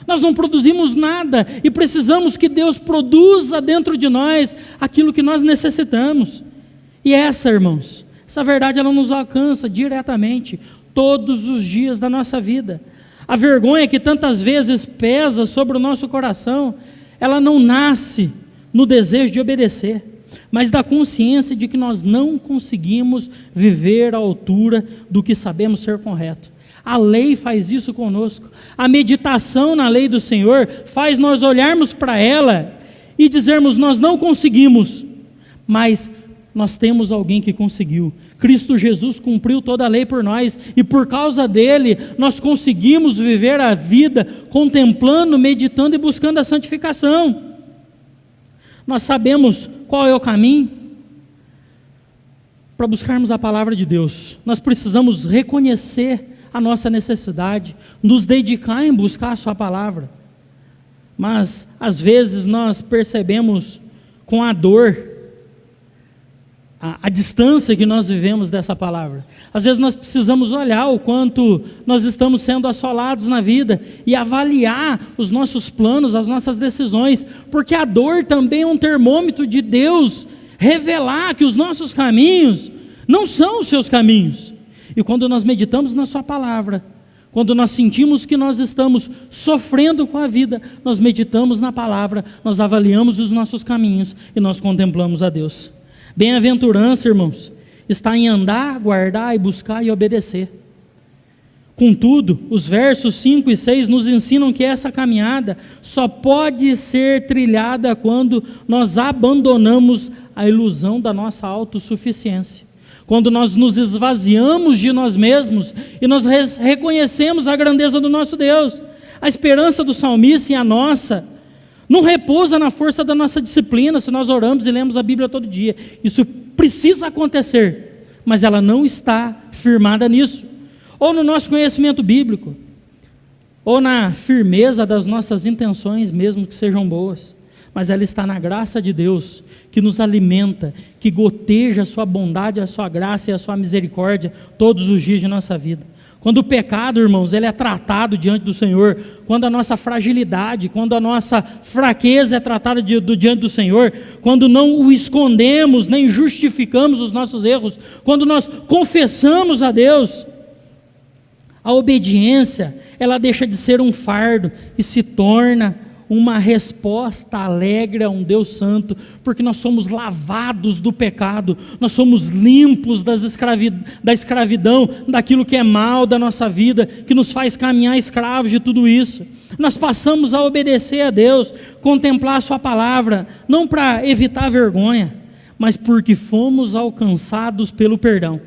Nós não produzimos nada e precisamos que Deus produza dentro de nós aquilo que nós necessitamos. E irmãos, essa verdade ela nos alcança diretamente todos os dias da nossa vida. A vergonha que tantas vezes pesa sobre o nosso coração, ela não nasce no desejo de obedecer, mas da consciência de que nós não conseguimos viver à altura do que sabemos ser correto. A lei faz isso conosco. A meditação na lei do Senhor faz nós olharmos para ela e dizermos: nós não conseguimos, mas nós temos alguém que conseguiu. Cristo Jesus cumpriu toda a lei por nós, e por causa dele, nós conseguimos viver a vida contemplando, meditando e buscando a santificação. Nós sabemos qual é o caminho para buscarmos a palavra de Deus. Nós precisamos reconhecer a nossa necessidade, nos dedicar em buscar a sua palavra. Mas, às vezes, nós percebemos com a dor a distância que nós vivemos dessa palavra. Às vezes nós precisamos olhar o quanto nós estamos sendo assolados na vida e avaliar os nossos planos, as nossas decisões, porque a dor também é um termômetro de Deus revelar que os nossos caminhos não são os seus caminhos. E quando nós meditamos na sua palavra, quando nós sentimos que nós estamos sofrendo com a vida, nós meditamos na palavra, nós avaliamos os nossos caminhos e nós contemplamos a Deus. Bem-aventurança, irmãos, está em andar, guardar e buscar e obedecer. Contudo, os versos 5 e 6 nos ensinam que essa caminhada só pode ser trilhada quando nós abandonamos a ilusão da nossa autossuficiência. Quando nós nos esvaziamos de nós mesmos e nós reconhecemos a grandeza do nosso Deus. A esperança do salmista e a nossa não repousa na força da nossa disciplina, se nós oramos e lemos a Bíblia todo dia. Isso precisa acontecer, mas ela não está firmada nisso. Ou no nosso conhecimento bíblico, ou na firmeza das nossas intenções, mesmo que sejam boas. mas ela está na graça de Deus, que nos alimenta, que goteja a sua bondade, a sua graça e a sua misericórdia todos os dias de nossa vida. Quando o pecado, irmãos, ele é tratado diante do Senhor, quando a nossa fragilidade, quando a nossa fraqueza é tratada diante do Senhor, quando não o escondemos, nem justificamos os nossos erros, quando nós confessamos a Deus, a obediência, ela deixa de ser um fardo e se torna uma resposta alegre a um Deus santo, porque nós somos lavados do pecado, nós somos limpos da escravidão, daquilo que é mal da nossa vida, que nos faz caminhar escravos de tudo isso. Nós passamos a obedecer a Deus, contemplar a sua palavra, não para evitar a vergonha, mas porque fomos alcançados pelo perdão.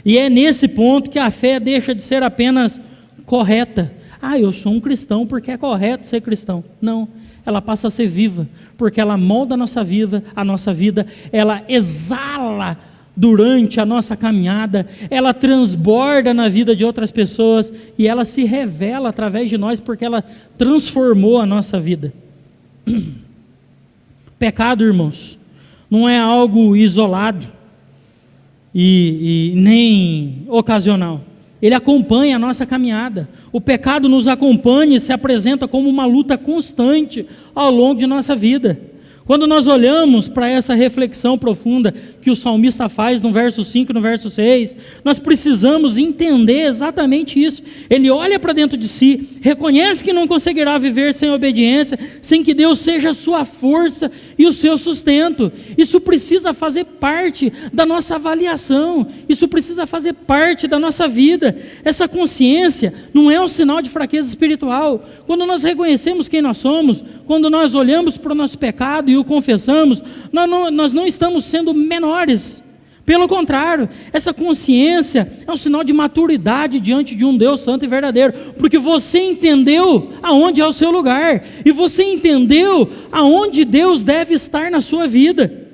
E é nesse ponto que a fé deixa de ser apenas correta. Eu sou um cristão porque é correto ser cristão. Não, ela passa a ser viva, porque ela molda a nossa vida, ela exala durante a nossa caminhada, ela transborda na vida de outras pessoas, e ela se revela através de nós, porque ela transformou a nossa vida. Pecado, irmãos, não é algo isolado e nem ocasional. Ele acompanha a nossa caminhada. O pecado nos acompanha e se apresenta como uma luta constante ao longo de nossa vida. Quando nós olhamos para essa reflexão profunda que o salmista faz no verso 5 e no verso 6, nós precisamos entender exatamente isso. Ele olha para dentro de si, reconhece que não conseguirá viver sem obediência, sem que Deus seja a sua força e o seu sustento. Isso precisa fazer parte da nossa avaliação, isso precisa fazer parte da nossa vida. Essa consciência não é um sinal de fraqueza espiritual. Quando nós reconhecemos quem nós somos, quando nós olhamos para o nosso pecado e o confessamos, nós não estamos sendo menores. Pelo contrário, essa consciência é um sinal de maturidade diante de um Deus santo e verdadeiro, porque você entendeu aonde é o seu lugar, e você entendeu aonde Deus deve estar na sua vida.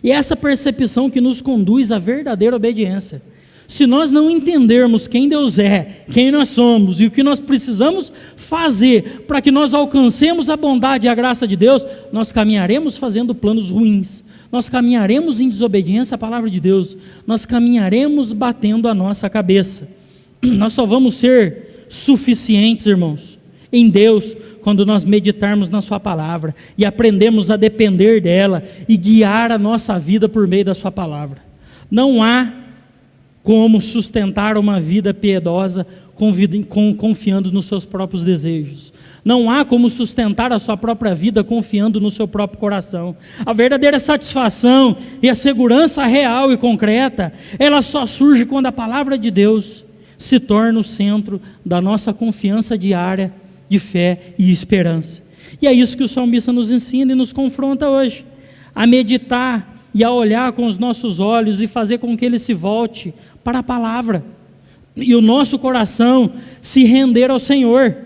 E é essa percepção que nos conduz à verdadeira obediência. Se nós não entendermos quem Deus é, quem nós somos e o que nós precisamos fazer para que nós alcancemos a bondade e a graça de Deus, nós caminharemos fazendo planos ruins, nós caminharemos em desobediência à palavra de Deus, nós caminharemos batendo a nossa cabeça. Nós só vamos ser suficientes, irmãos, em Deus, quando nós meditarmos na sua palavra e aprendemos a depender dela e guiar a nossa vida por meio da sua palavra. Não há como sustentar uma vida piedosa confiando nos seus próprios desejos. Não há como sustentar a sua própria vida confiando no seu próprio coração. A verdadeira satisfação e a segurança real e concreta, ela só surge quando a palavra de Deus se torna o centro da nossa confiança diária de fé e esperança. E é isso que o salmista nos ensina e nos confronta hoje, a meditar e a olhar com os nossos olhos e fazer com que ele se volte para a palavra, e o nosso coração se render ao Senhor.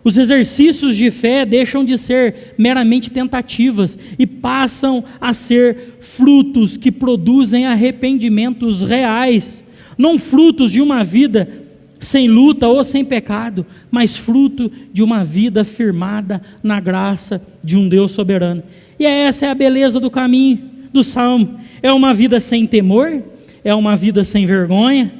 Os exercícios de fé deixam de ser meramente tentativas e passam a ser frutos que produzem arrependimentos reais, não frutos de uma vida sem luta ou sem pecado, mas fruto de uma vida firmada na graça de um Deus soberano. E essa é a beleza do caminho do Salmo. É uma vida sem temor, é uma vida sem vergonha,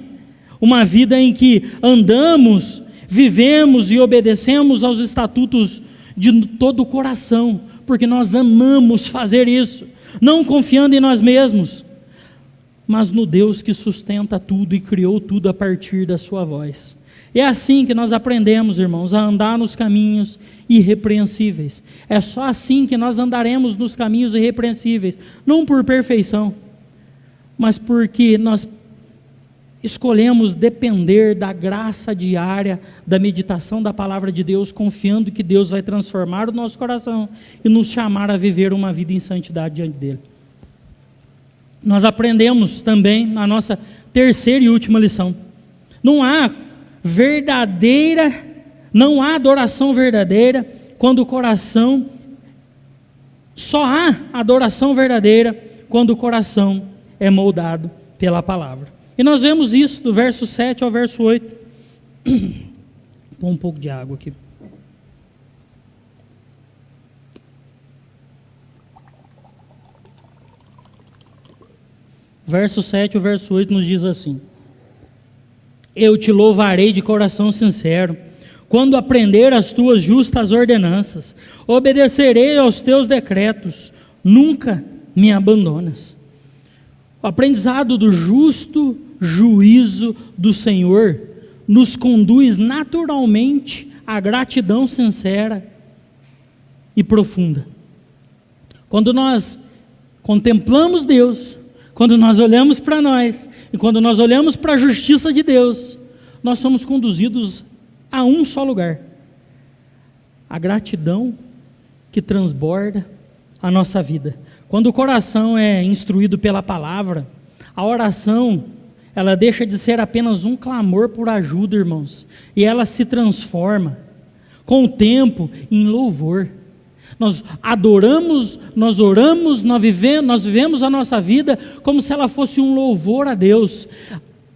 uma vida em que andamos, vivemos e obedecemos aos estatutos de todo o coração, porque nós amamos fazer isso, não confiando em nós mesmos, mas no Deus que sustenta tudo e criou tudo a partir da sua voz. É assim que nós aprendemos, irmãos, a andar nos caminhos irrepreensíveis. É só assim que nós andaremos nos caminhos irrepreensíveis, não por perfeição, mas porque nós escolhemos depender da graça diária, da meditação da palavra de Deus, confiando que Deus vai transformar o nosso coração e nos chamar a viver uma vida em santidade diante dele. Nós aprendemos também na nossa terceira e última lição: não há adoração verdadeira quando o coração, só há adoração verdadeira quando o coração é moldado pela palavra. E nós vemos isso do verso 7 ao verso 8. Põe um pouco de água aqui. verso 7 e o verso 8 nos diz assim: eu te louvarei de coração sincero, quando aprender as tuas justas ordenanças, obedecerei aos teus decretos, nunca me abandonas. O aprendizado do justo juízo do Senhor nos conduz naturalmente à gratidão sincera e profunda. Quando nós contemplamos Deus, quando nós olhamos para nós, e quando nós olhamos para a justiça de Deus, nós somos conduzidos a um só lugar: a gratidão que transborda a nossa vida. Quando o coração é instruído pela palavra, a oração, ela deixa de ser apenas um clamor por ajuda, irmãos, e ela se transforma, com o tempo, em louvor. Nós adoramos, nós oramos, nós vivemos a nossa vida como se ela fosse um louvor a Deus.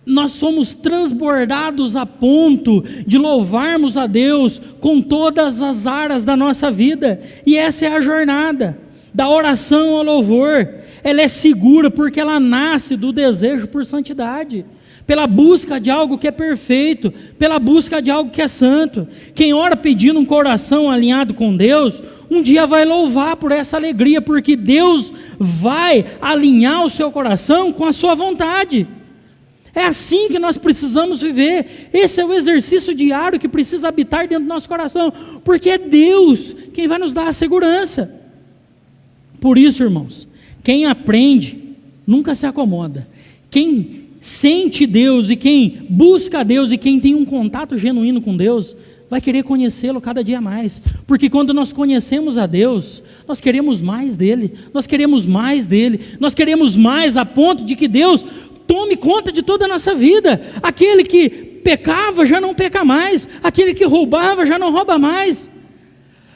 Nós somos transbordados a ponto de louvarmos a Deus com todas as áreas da nossa vida, e essa é a jornada da oração ao louvor. Ela é segura porque ela nasce do desejo por santidade, pela busca de algo que é perfeito, pela busca de algo que é santo. Quem ora pedindo um coração alinhado com Deus, um dia vai louvar por essa alegria, porque Deus vai alinhar o seu coração com a sua vontade. É assim que nós precisamos viver. Esse é o exercício diário que precisa habitar dentro do nosso coração, porque é Deus quem vai nos dar a segurança. Por isso, irmãos, quem aprende nunca se acomoda. Quem sente Deus e quem busca Deus e quem tem um contato genuíno com Deus, vai querer conhecê-lo cada dia mais, porque quando nós conhecemos a Deus, nós queremos mais dele, nós queremos mais dele, nós queremos mais a ponto de que Deus tome conta de toda a nossa vida. Aquele que pecava já não peca mais, aquele que roubava já não rouba mais.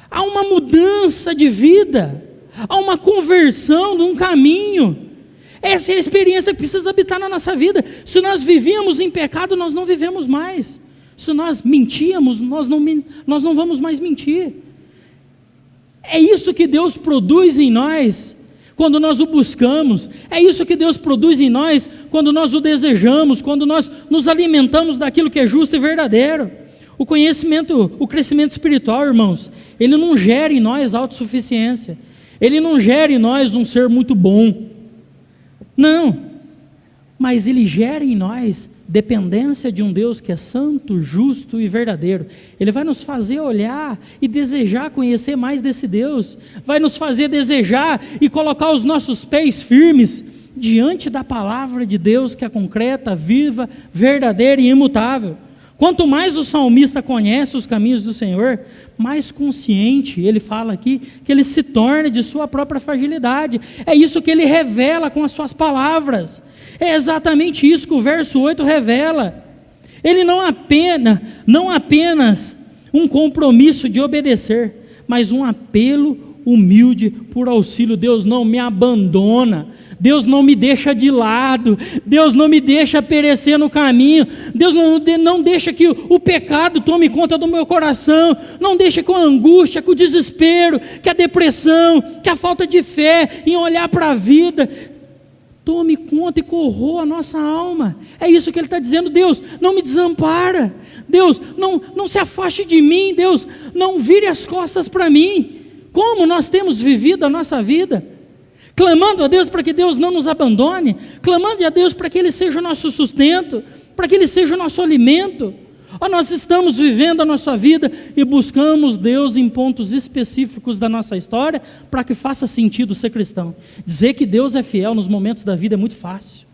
Há uma mudança de vida, há uma conversão de um caminho. Essa é a experiência que precisa habitar na nossa vida. Se nós vivíamos em pecado, nós não vivemos mais. Se nós mentíamos, nós não vamos mais mentir. É isso que Deus produz em nós quando nós o buscamos. É isso que Deus produz em nós quando nós o desejamos, quando nós nos alimentamos daquilo que é justo e verdadeiro. O crescimento espiritual, irmãos, ele não gera em nós autossuficiência. Ele não gera em nós um ser muito bom. Não, mas ele gera em nós dependência de um Deus que é santo, justo e verdadeiro. Ele vai nos fazer olhar e desejar conhecer mais desse Deus, vai nos fazer desejar e colocar os nossos pés firmes diante da palavra de Deus, que é concreta, viva, verdadeira e imutável. Quanto mais o salmista conhece os caminhos do Senhor, mais consciente, ele fala aqui, que ele se torna de sua própria fragilidade. É isso que ele revela com as suas palavras. É exatamente isso que o verso 8 revela. Ele não apenas um compromisso de obedecer, mas um apelo humilde por auxílio. Deus não me abandona, Deus não me deixa de lado, Deus não me deixa perecer no caminho, Deus não deixa que o pecado tome conta do meu coração, não deixa que a angústia, que o desespero, que a depressão, que a falta de fé em olhar para a vida tome conta e corroa a nossa alma. É isso que ele está dizendo. Deus, não me desampara, Deus, não se afaste de mim, Deus, não vire as costas para mim. Como nós temos vivido a nossa vida? Clamando a Deus para que Deus não nos abandone, clamando a Deus para que Ele seja o nosso sustento, para que Ele seja o nosso alimento. Ou nós estamos vivendo a nossa vida e buscamos Deus em pontos específicos da nossa história para que faça sentido ser cristão. Dizer que Deus é fiel nos momentos da vida é muito fácil.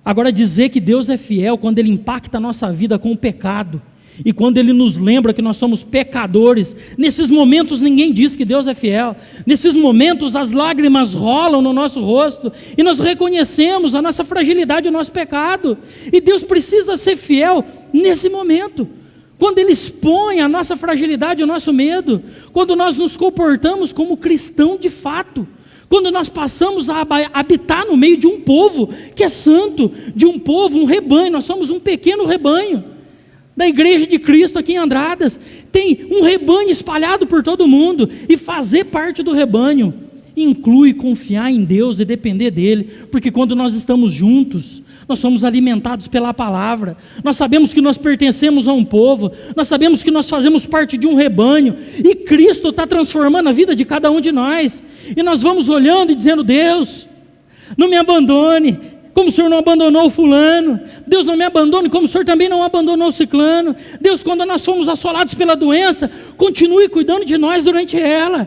Agora, dizer que Deus é fiel quando Ele impacta a nossa vida com o pecado, e quando Ele nos lembra que nós somos pecadores, nesses momentos ninguém diz que Deus é fiel. Nesses momentos as lágrimas rolam no nosso rosto, e nós reconhecemos a nossa fragilidade, o nosso pecado, e Deus precisa ser fiel nesse momento, quando Ele expõe a nossa fragilidade, o nosso medo, quando nós nos comportamos como cristão de fato, quando nós passamos a habitar no meio de um povo que é santo, de um povo, um rebanho. Nós somos um pequeno rebanho da Igreja de Cristo aqui em Andradas. Tem um rebanho espalhado por todo mundo, e fazer parte do rebanho inclui confiar em Deus e depender dEle, porque quando nós estamos juntos, nós somos alimentados pela palavra, nós sabemos que nós pertencemos a um povo, nós sabemos que nós fazemos parte de um rebanho, e Cristo está transformando a vida de cada um de nós, e nós vamos olhando e dizendo: Deus, não me abandone, como o Senhor não abandonou o fulano. Deus, não me abandone, como o Senhor também não abandonou o ciclano. Deus, quando nós fomos assolados pela doença, continue cuidando de nós durante ela.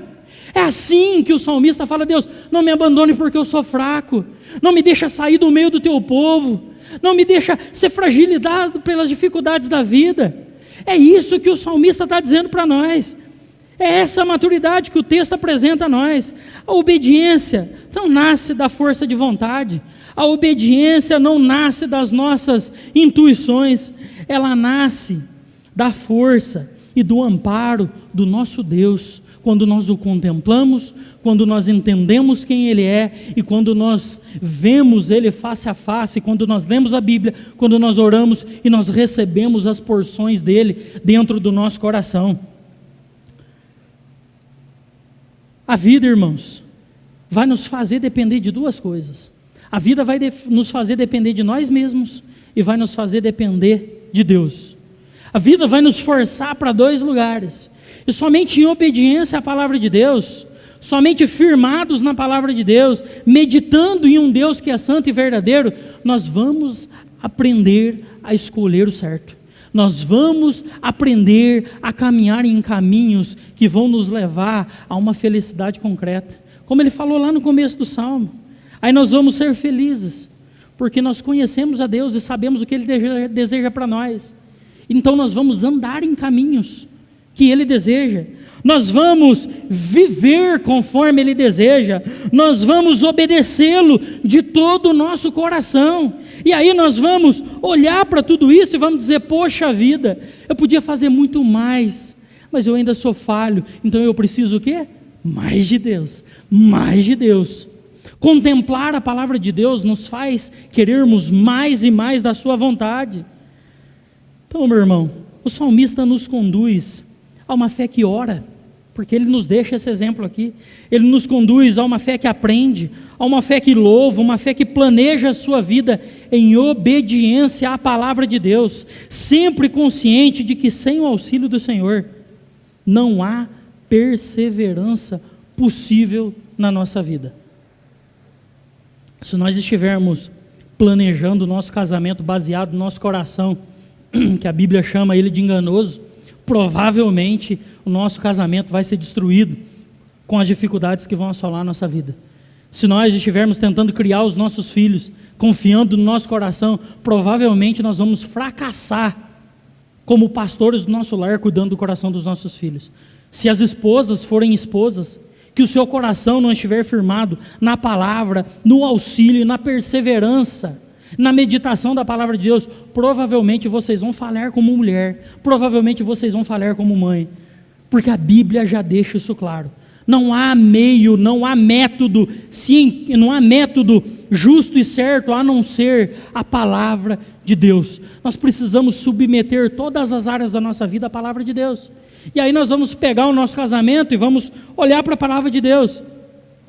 É assim que o salmista fala: Deus, não me abandone porque eu sou fraco, não me deixa sair do meio do teu povo, não me deixa ser fragilizado pelas dificuldades da vida. É isso que o salmista está dizendo para nós. É essa maturidade que o texto apresenta a nós. A obediência não nasce da força de vontade, a obediência não nasce das nossas intuições, ela nasce da força e do amparo do nosso Deus, quando nós o contemplamos, quando nós entendemos quem Ele é, e quando nós vemos Ele face a face, quando nós lemos a Bíblia, quando nós oramos e nós recebemos as porções dEle dentro do nosso coração. A vida, irmãos, vai nos fazer depender de duas coisas. A vida vai nos fazer depender de nós mesmos e vai nos fazer depender de Deus. A vida vai nos forçar para dois lugares, e somente em obediência à palavra de Deus, somente firmados na palavra de Deus, meditando em um Deus que é santo e verdadeiro, nós vamos aprender a escolher o certo. Nós vamos aprender a caminhar em caminhos que vão nos levar a uma felicidade concreta, como ele falou lá no começo do Salmo. Aí nós vamos ser felizes, porque nós conhecemos a Deus e sabemos o que Ele deseja para nós. Então nós vamos andar em caminhos que Ele deseja, nós vamos viver conforme Ele deseja, nós vamos obedecê-lo de todo o nosso coração, e aí nós vamos olhar para tudo isso e vamos dizer: poxa vida, eu podia fazer muito mais, mas eu ainda sou falho, então eu preciso o quê? Mais de Deus, mais de Deus. Contemplar a palavra de Deus nos faz querermos mais e mais da sua vontade. Então, meu irmão, o salmista nos conduz a uma fé que ora, porque ele nos deixa esse exemplo aqui. Ele nos conduz a uma fé que aprende, a uma fé que louva, uma fé que planeja a sua vida em obediência à palavra de Deus, sempre consciente de que sem o auxílio do Senhor não há perseverança possível na nossa vida. Se nós estivermos planejando o nosso casamento baseado no nosso coração, que a Bíblia chama ele de enganoso, provavelmente o nosso casamento vai ser destruído com as dificuldades que vão assolar a nossa vida. Se nós estivermos tentando criar os nossos filhos, confiando no nosso coração, provavelmente nós vamos fracassar como pastores do nosso lar, cuidando do coração dos nossos filhos. Se as esposas forem esposas, que o seu coração não estiver firmado na palavra, no auxílio, na perseverança, na meditação da palavra de Deus, provavelmente vocês vão falhar como mulher, provavelmente vocês vão falhar como mãe, porque a Bíblia já deixa isso claro. Não há meio, não há método, não há método justo e certo a não ser a palavra de Deus. Nós precisamos submeter todas as áreas da nossa vida à palavra de Deus. E aí nós vamos pegar o nosso casamento e vamos olhar para a palavra de Deus.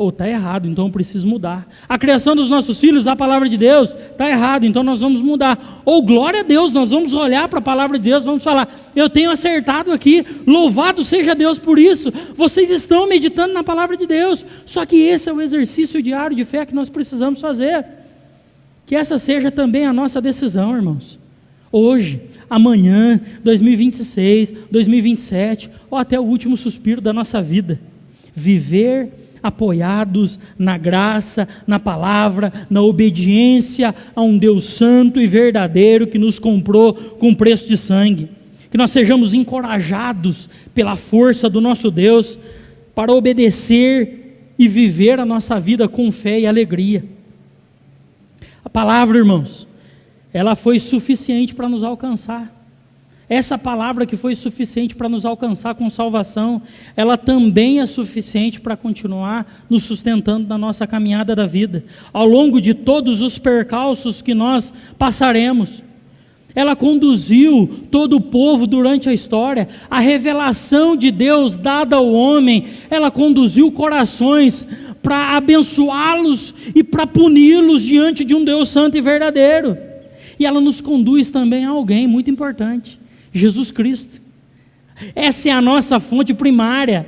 Está errado, então eu preciso mudar. A criação dos nossos filhos, a palavra de Deus, está errado, então nós vamos mudar. Ou glória a Deus, nós vamos olhar para a palavra de Deus, vamos falar: eu tenho acertado aqui, louvado seja Deus por isso. Vocês estão meditando na palavra de Deus. Só que esse é o exercício diário de fé que nós precisamos fazer. Que essa seja também a nossa decisão, irmãos. Hoje, amanhã, 2026, 2027, ou até o último suspiro da nossa vida, viver apoiados na graça, na palavra, na obediência a um Deus santo e verdadeiro que nos comprou com preço de sangue. Que nós sejamos encorajados pela força do nosso Deus para obedecer e viver a nossa vida com fé e alegria. A palavra, irmãos, ela foi suficiente para nos alcançar. Essa palavra que foi suficiente para nos alcançar com salvação, ela também é suficiente para continuar nos sustentando na nossa caminhada da vida, ao longo de todos os percalços que nós passaremos. Ela conduziu todo o povo durante a história, a revelação de Deus dada ao homem, ela conduziu corações para abençoá-los e para puni-los diante de um Deus santo e verdadeiro. E ela nos conduz também a alguém muito importante, Jesus Cristo. Essa é a nossa fonte primária.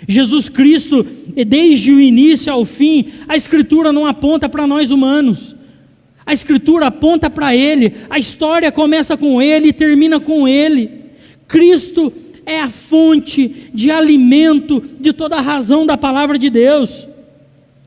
Jesus Cristo, desde o início ao fim, a Escritura não aponta para nós humanos, a Escritura aponta para Ele, a história começa com Ele e termina com Ele. Cristo é a fonte de alimento de toda a razão da palavra de Deus.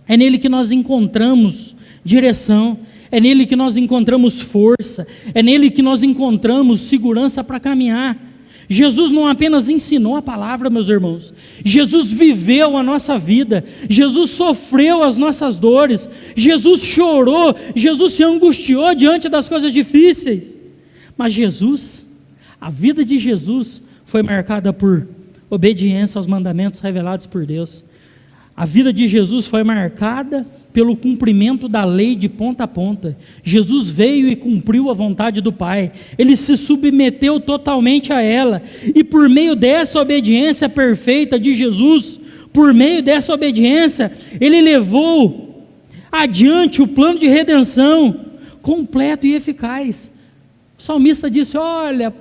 É nele que nós encontramos direção, é nele que nós encontramos força, é nele que nós encontramos segurança para caminhar. Jesus não apenas ensinou a palavra, meus irmãos, Jesus viveu a nossa vida, Jesus sofreu as nossas dores, Jesus chorou, Jesus se angustiou diante das coisas difíceis, mas Jesus, a vida de Jesus foi marcada por obediência aos mandamentos revelados por Deus. A vida de Jesus foi marcada pelo cumprimento da lei de ponta a ponta. Jesus veio e cumpriu a vontade do Pai, Ele se submeteu totalmente a ela, e por meio dessa obediência perfeita de Jesus, por meio dessa obediência, Ele levou adiante o plano de redenção, completo e eficaz. O salmista disse: olha,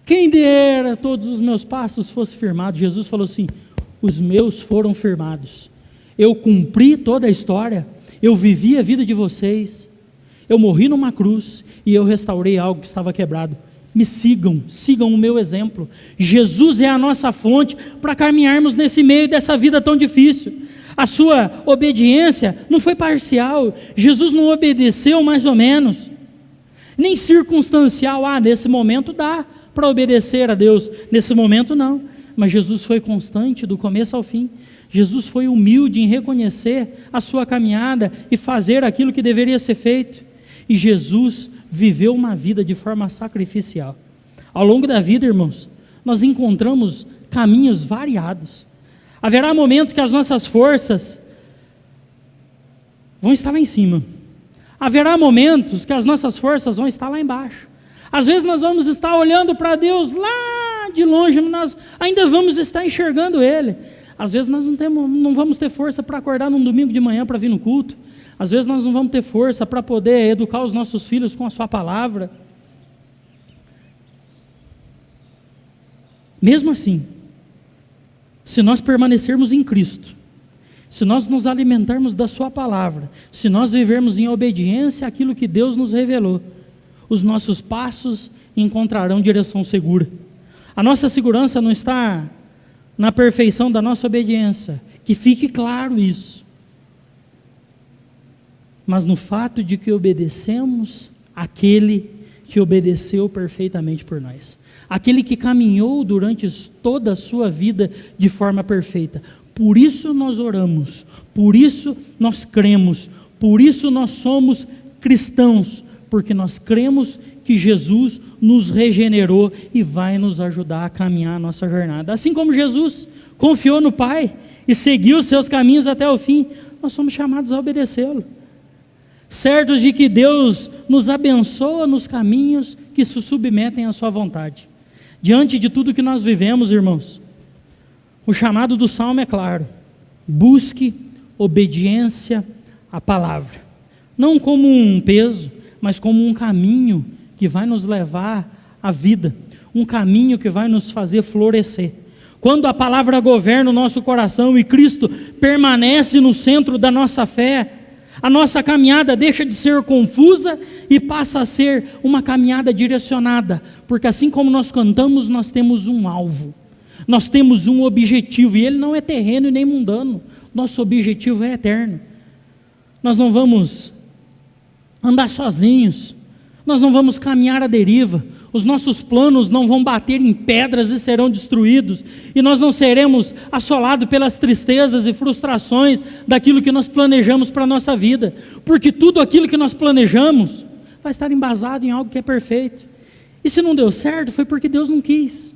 quem dera todos os meus passos fossem firmados. Jesus falou assim: os meus foram firmados, eu cumpri toda a história, eu vivi a vida de vocês, eu morri numa cruz e eu restaurei algo que estava quebrado. Me sigam, sigam o meu exemplo. Jesus é a nossa fonte para caminharmos nesse meio dessa vida tão difícil. A sua obediência não foi parcial, Jesus não obedeceu mais ou menos, nem circunstancial. Nesse momento dá para obedecer a Deus, nesse momento não. Mas Jesus foi constante do começo ao fim. Jesus foi humilde em reconhecer a sua caminhada e fazer aquilo que deveria ser feito. E Jesus viveu uma vida de forma sacrificial. Ao longo da vida, irmãos, nós encontramos caminhos variados. Haverá momentos que as nossas forças vão estar lá em cima. Haverá momentos que as nossas forças vão estar lá embaixo. Às vezes nós vamos estar olhando para Deus lá de longe, mas nós ainda vamos estar enxergando Ele. Às vezes nós não vamos ter força para acordar num domingo de manhã para vir no culto. Às vezes nós não vamos ter força para poder educar os nossos filhos com a sua palavra. Mesmo assim, se nós permanecermos em Cristo, se nós nos alimentarmos da sua palavra, se nós vivermos em obediência àquilo que Deus nos revelou, os nossos passos encontrarão direção segura. A nossa segurança não está na perfeição da nossa obediência, que fique claro isso, mas no fato de que obedecemos aquele que obedeceu perfeitamente por nós, aquele que caminhou durante toda a sua vida de forma perfeita. Por isso nós oramos, por isso nós cremos, por isso nós somos cristãos, porque nós cremos que Jesus nos regenerou e vai nos ajudar a caminhar a nossa jornada. Assim como Jesus confiou no Pai e seguiu os seus caminhos até o fim, nós somos chamados a obedecê-lo, certos de que Deus nos abençoa nos caminhos que se submetem à sua vontade. Diante de tudo que nós vivemos, irmãos, o chamado do Salmo é claro: busque obediência à palavra, não como um peso, mas como um caminho que vai nos levar à vida, um caminho que vai nos fazer florescer. Quando a palavra governa o nosso coração e Cristo permanece no centro da nossa fé, a nossa caminhada deixa de ser confusa e passa a ser uma caminhada direcionada, porque assim como nós cantamos, nós temos um alvo, nós temos um objetivo, e ele não é terreno e nem mundano, nosso objetivo é eterno. Nós não vamos andar sozinhos, nós não vamos caminhar à deriva, os nossos planos não vão bater em pedras e serão destruídos, e nós não seremos assolados pelas tristezas e frustrações daquilo que nós planejamos para a nossa vida, porque tudo aquilo que nós planejamos vai estar embasado em algo que é perfeito, e se não deu certo foi porque Deus não quis.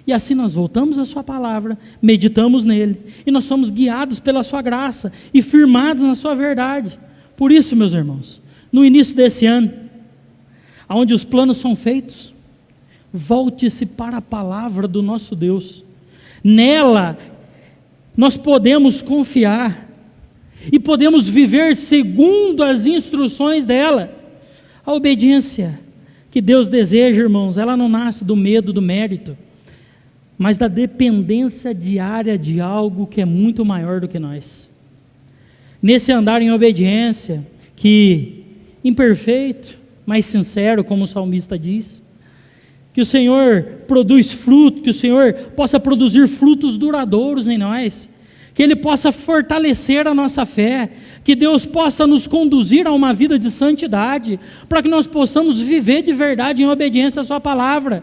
E assim nós voltamos à sua palavra, meditamos nele, e nós somos guiados pela sua graça e firmados na sua verdade. Por isso, meus irmãos, no início desse ano, onde os planos são feitos, volte-se para a palavra do nosso Deus. Nela nós podemos confiar, e podemos viver segundo as instruções dela. A obediência que Deus deseja, irmãos, ela não nasce do medo, do mérito, mas da dependência diária de algo que é muito maior do que nós. Nesse andar em obediência, que imperfeito, mas sincero, como o salmista diz, que o Senhor produz fruto, que o Senhor possa produzir frutos duradouros em nós, que Ele possa fortalecer a nossa fé, que Deus possa nos conduzir a uma vida de santidade, para que nós possamos viver de verdade em obediência à Sua palavra.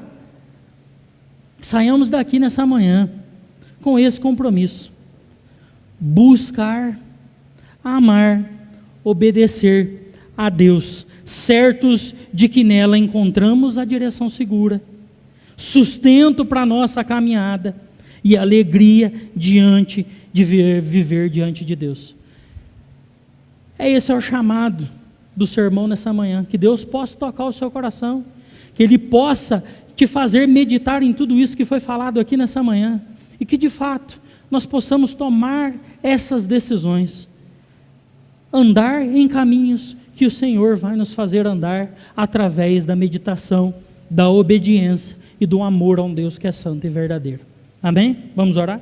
Saiamos daqui nessa manhã com esse compromisso: buscar, amar, obedecer a Deus, certos de que nela encontramos a direção segura, sustento para a nossa caminhada e alegria diante de viver diante de Deus. Esse é o chamado do sermão nessa manhã, que Deus possa tocar o seu coração, que Ele possa te fazer meditar em tudo isso que foi falado aqui nessa manhã, e que de fato nós possamos tomar essas decisões, andar em caminhos que o Senhor vai nos fazer andar através da meditação, da obediência e do amor a um Deus que é santo e verdadeiro. Amém? Vamos orar?